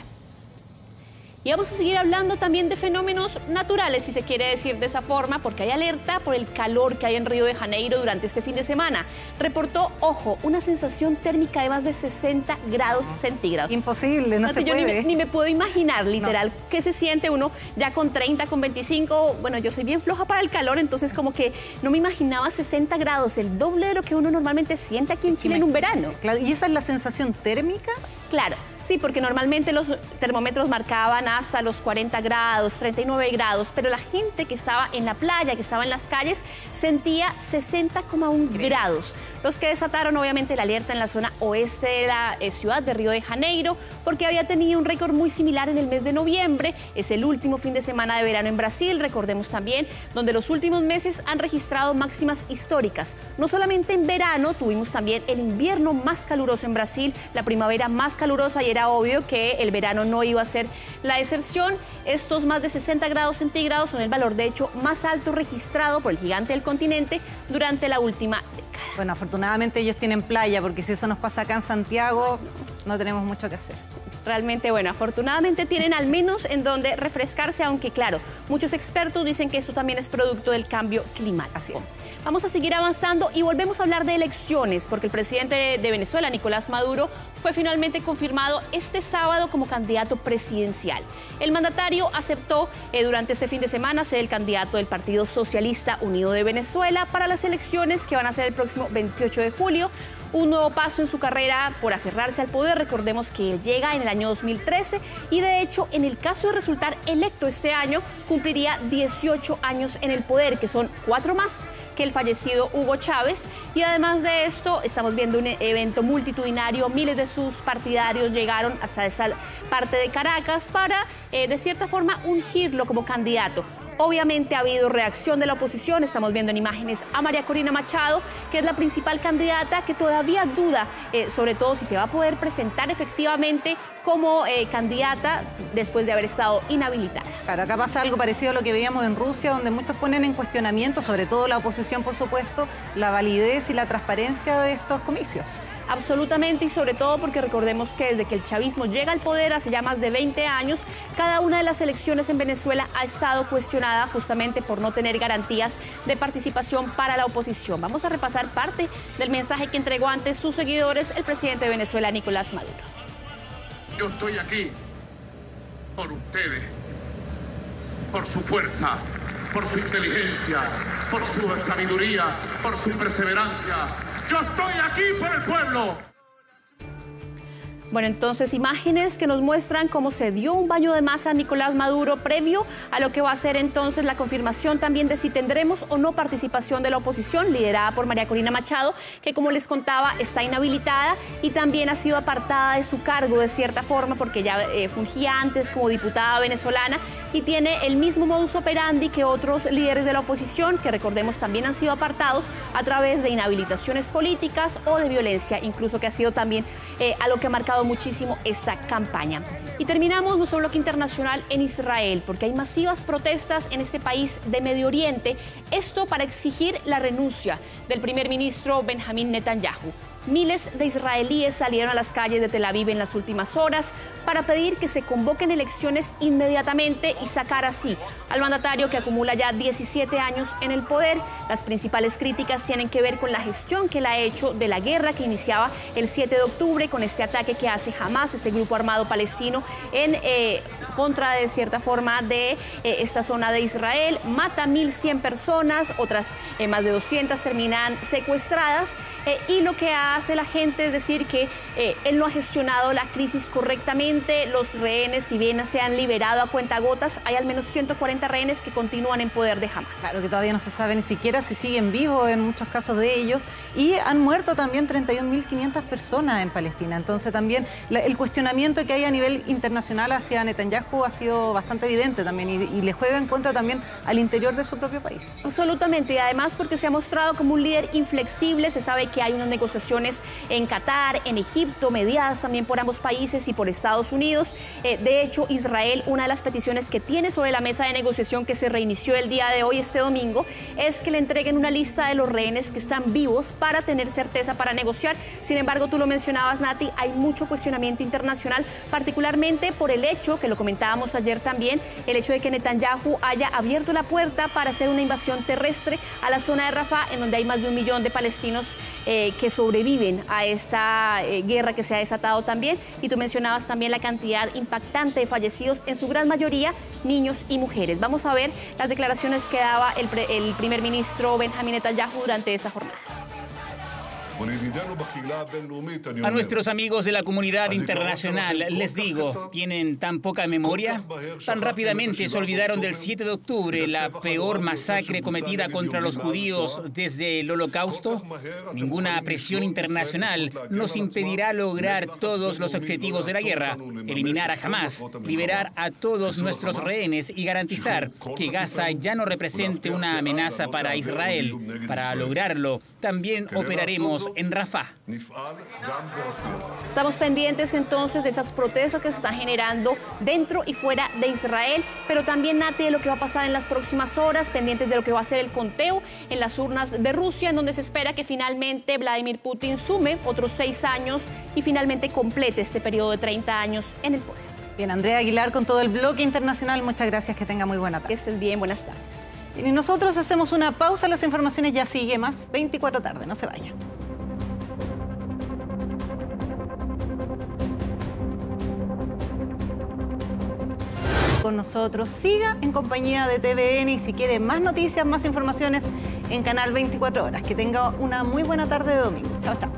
Y vamos a seguir hablando también de fenómenos naturales, si se quiere decir de esa forma, porque hay alerta por el calor que hay en Río de Janeiro durante este fin de semana. Reportó, ojo, una sensación térmica de más de 60 grados centígrados.
Imposible, no se puede.
Ni me puedo imaginar, literal, qué se siente uno ya con 30, con 25. Bueno, yo soy bien floja para el calor, entonces como que no me imaginaba 60 grados, el doble de lo que uno normalmente siente aquí en Chile en un verano.
Claro, ¿y esa es la sensación térmica?
Claro. Sí, porque normalmente los termómetros marcaban hasta los 40 grados, 39 grados, pero la gente que estaba en la playa, que estaba en las calles, sentía 60,1 grados. Los que desataron obviamente la alerta en la zona oeste de la ciudad de Río de Janeiro, porque había tenido un récord muy similar en el mes de noviembre. Es el último fin de semana de verano en Brasil, recordemos también, donde los últimos meses han registrado máximas históricas. No solamente en verano, tuvimos también el invierno más caluroso en Brasil, la primavera más calurosa, y era obvio que el verano no iba a ser la excepción. Estos más de 60 grados centígrados son el valor de hecho más alto registrado por el gigante del continente durante la última década.
Bueno, afortunadamente ellos tienen playa, porque si eso nos pasa acá en Santiago, no tenemos mucho que hacer.
Realmente, bueno, afortunadamente tienen al menos en donde refrescarse, aunque claro, muchos expertos dicen que esto también es producto del cambio climático.
Así es.
Vamos a seguir avanzando y volvemos a hablar de elecciones, porque el presidente de Venezuela, Nicolás Maduro, fue finalmente confirmado este sábado como candidato presidencial. El mandatario aceptó durante este fin de semana ser el candidato del Partido Socialista Unido de Venezuela para las elecciones que van a ser el próximo 28 de julio. Un nuevo paso en su carrera por aferrarse al poder. Recordemos que él llega en el año 2013 y de hecho en el caso de resultar electo este año cumpliría 18 años en el poder, que son 4 más que el fallecido Hugo Chávez. Y además de esto estamos viendo un evento multitudinario, miles de sus partidarios llegaron hasta esa parte de Caracas para de cierta forma ungirlo como candidato. Obviamente ha habido reacción de la oposición, estamos viendo en imágenes a María Corina Machado, que es la principal candidata, que todavía duda sobre todo si se va a poder presentar efectivamente como candidata después de haber estado inhabilitada.
Claro, acá pasa algo parecido a lo que veíamos en Rusia, donde muchos ponen en cuestionamiento, sobre todo la oposición por supuesto, la validez y la transparencia de estos comicios.
Absolutamente, y sobre todo porque recordemos que desde que el chavismo llega al poder hace ya más de 20 años, cada una de las elecciones en Venezuela ha estado cuestionada justamente por no tener garantías de participación para la oposición. Vamos a repasar parte del mensaje que entregó ante sus seguidores el presidente de Venezuela, Nicolás Maduro.
Yo estoy aquí por ustedes, por su fuerza, por su inteligencia, por su sabiduría, por su perseverancia. Yo estoy aquí por el pueblo.
Bueno, entonces imágenes que nos muestran cómo se dio un baño de masa a Nicolás Maduro previo a lo que va a ser entonces la confirmación también de si tendremos o no participación de la oposición liderada por María Corina Machado, que como les contaba está inhabilitada y también ha sido apartada de su cargo de cierta forma porque ya fungía antes como diputada venezolana y tiene el mismo modus operandi que otros líderes de la oposición, que recordemos también han sido apartados a través de inhabilitaciones políticas o de violencia, incluso que ha sido también a lo que ha marcado muchísimo esta campaña. Y terminamos nuestro bloque internacional en Israel, porque hay masivas protestas en este país de Medio Oriente, esto para exigir la renuncia del primer ministro Benjamín Netanyahu. Miles de israelíes salieron a las calles de Tel Aviv en las últimas horas para pedir que se convoquen elecciones inmediatamente y sacar así al mandatario que acumula ya 17 años en el poder. Las principales críticas tienen que ver con la gestión que él ha hecho de la guerra que iniciaba el 7 de octubre con este ataque que hace Hamas, este grupo armado palestino, en contra de cierta forma de esta zona de Israel. Mata 1.100 personas, otras más de 200 terminan secuestradas y lo que hace la gente es decir que él no ha gestionado la crisis correctamente. Los rehenes, si bien se han liberado a cuentagotas, hay al menos 140 rehenes que continúan en poder de Hamas.
Claro que todavía no se sabe ni siquiera si siguen vivos en muchos casos de ellos, y han muerto también 31.500 personas en Palestina. Entonces también el cuestionamiento que hay a nivel internacional hacia Netanyahu ha sido bastante evidente también y le juega en contra también al interior de su propio país.
Absolutamente, y además porque se ha mostrado como un líder inflexible. Se sabe que hay unas negociaciones negociaciones en Qatar, en Egipto, mediadas también por ambos países y por Estados Unidos. De hecho, Israel, una de las peticiones que tiene sobre la mesa de negociación que se reinició el día de hoy, este domingo, es que le entreguen una lista de los rehenes que están vivos para tener certeza para negociar. Sin embargo, tú lo mencionabas, Nati, hay mucho cuestionamiento internacional, particularmente por el hecho, que lo comentábamos ayer también, el hecho de que Netanyahu haya abierto la puerta para hacer una invasión terrestre a la zona de Rafah, en donde hay más de 1 millón de palestinos que sobreviven a esta guerra que se ha desatado también. Y tú mencionabas también la cantidad impactante de fallecidos, en su gran mayoría niños y mujeres. Vamos a ver las declaraciones que daba el primer ministro Benjamin Netanyahu durante esa jornada.
A nuestros amigos de la comunidad internacional les digo, ¿tienen tan poca memoria? Tan rápidamente se olvidaron del 7 de octubre, la peor masacre cometida contra los judíos desde el Holocausto. Ninguna presión internacional nos impedirá lograr todos los objetivos de la guerra, eliminar a Hamás, liberar a todos nuestros rehenes y garantizar que Gaza ya no represente una amenaza para Israel. Para lograrlo, también operaremos en Rafah.
Estamos pendientes entonces de esas protestas que se están generando dentro y fuera de Israel, pero también, Nati, de lo que va a pasar en las próximas horas, pendientes de lo que va a ser el conteo en las urnas de Rusia, en donde se espera que finalmente Vladimir Putin sume otros 6 años y finalmente complete este periodo de 30 años en el poder.
Bien, Andrea Aguilar con todo el bloque internacional, muchas gracias, que tenga muy buena tarde.
Que estés bien, buenas tardes.
Y nosotros hacemos una pausa, las informaciones ya sigue más, 24 tarde, no se vayan. Con nosotros, siga en compañía de TVN y si quiere más noticias, más informaciones en Canal 24 Horas. Que tenga una muy buena tarde de domingo. Chao, chao.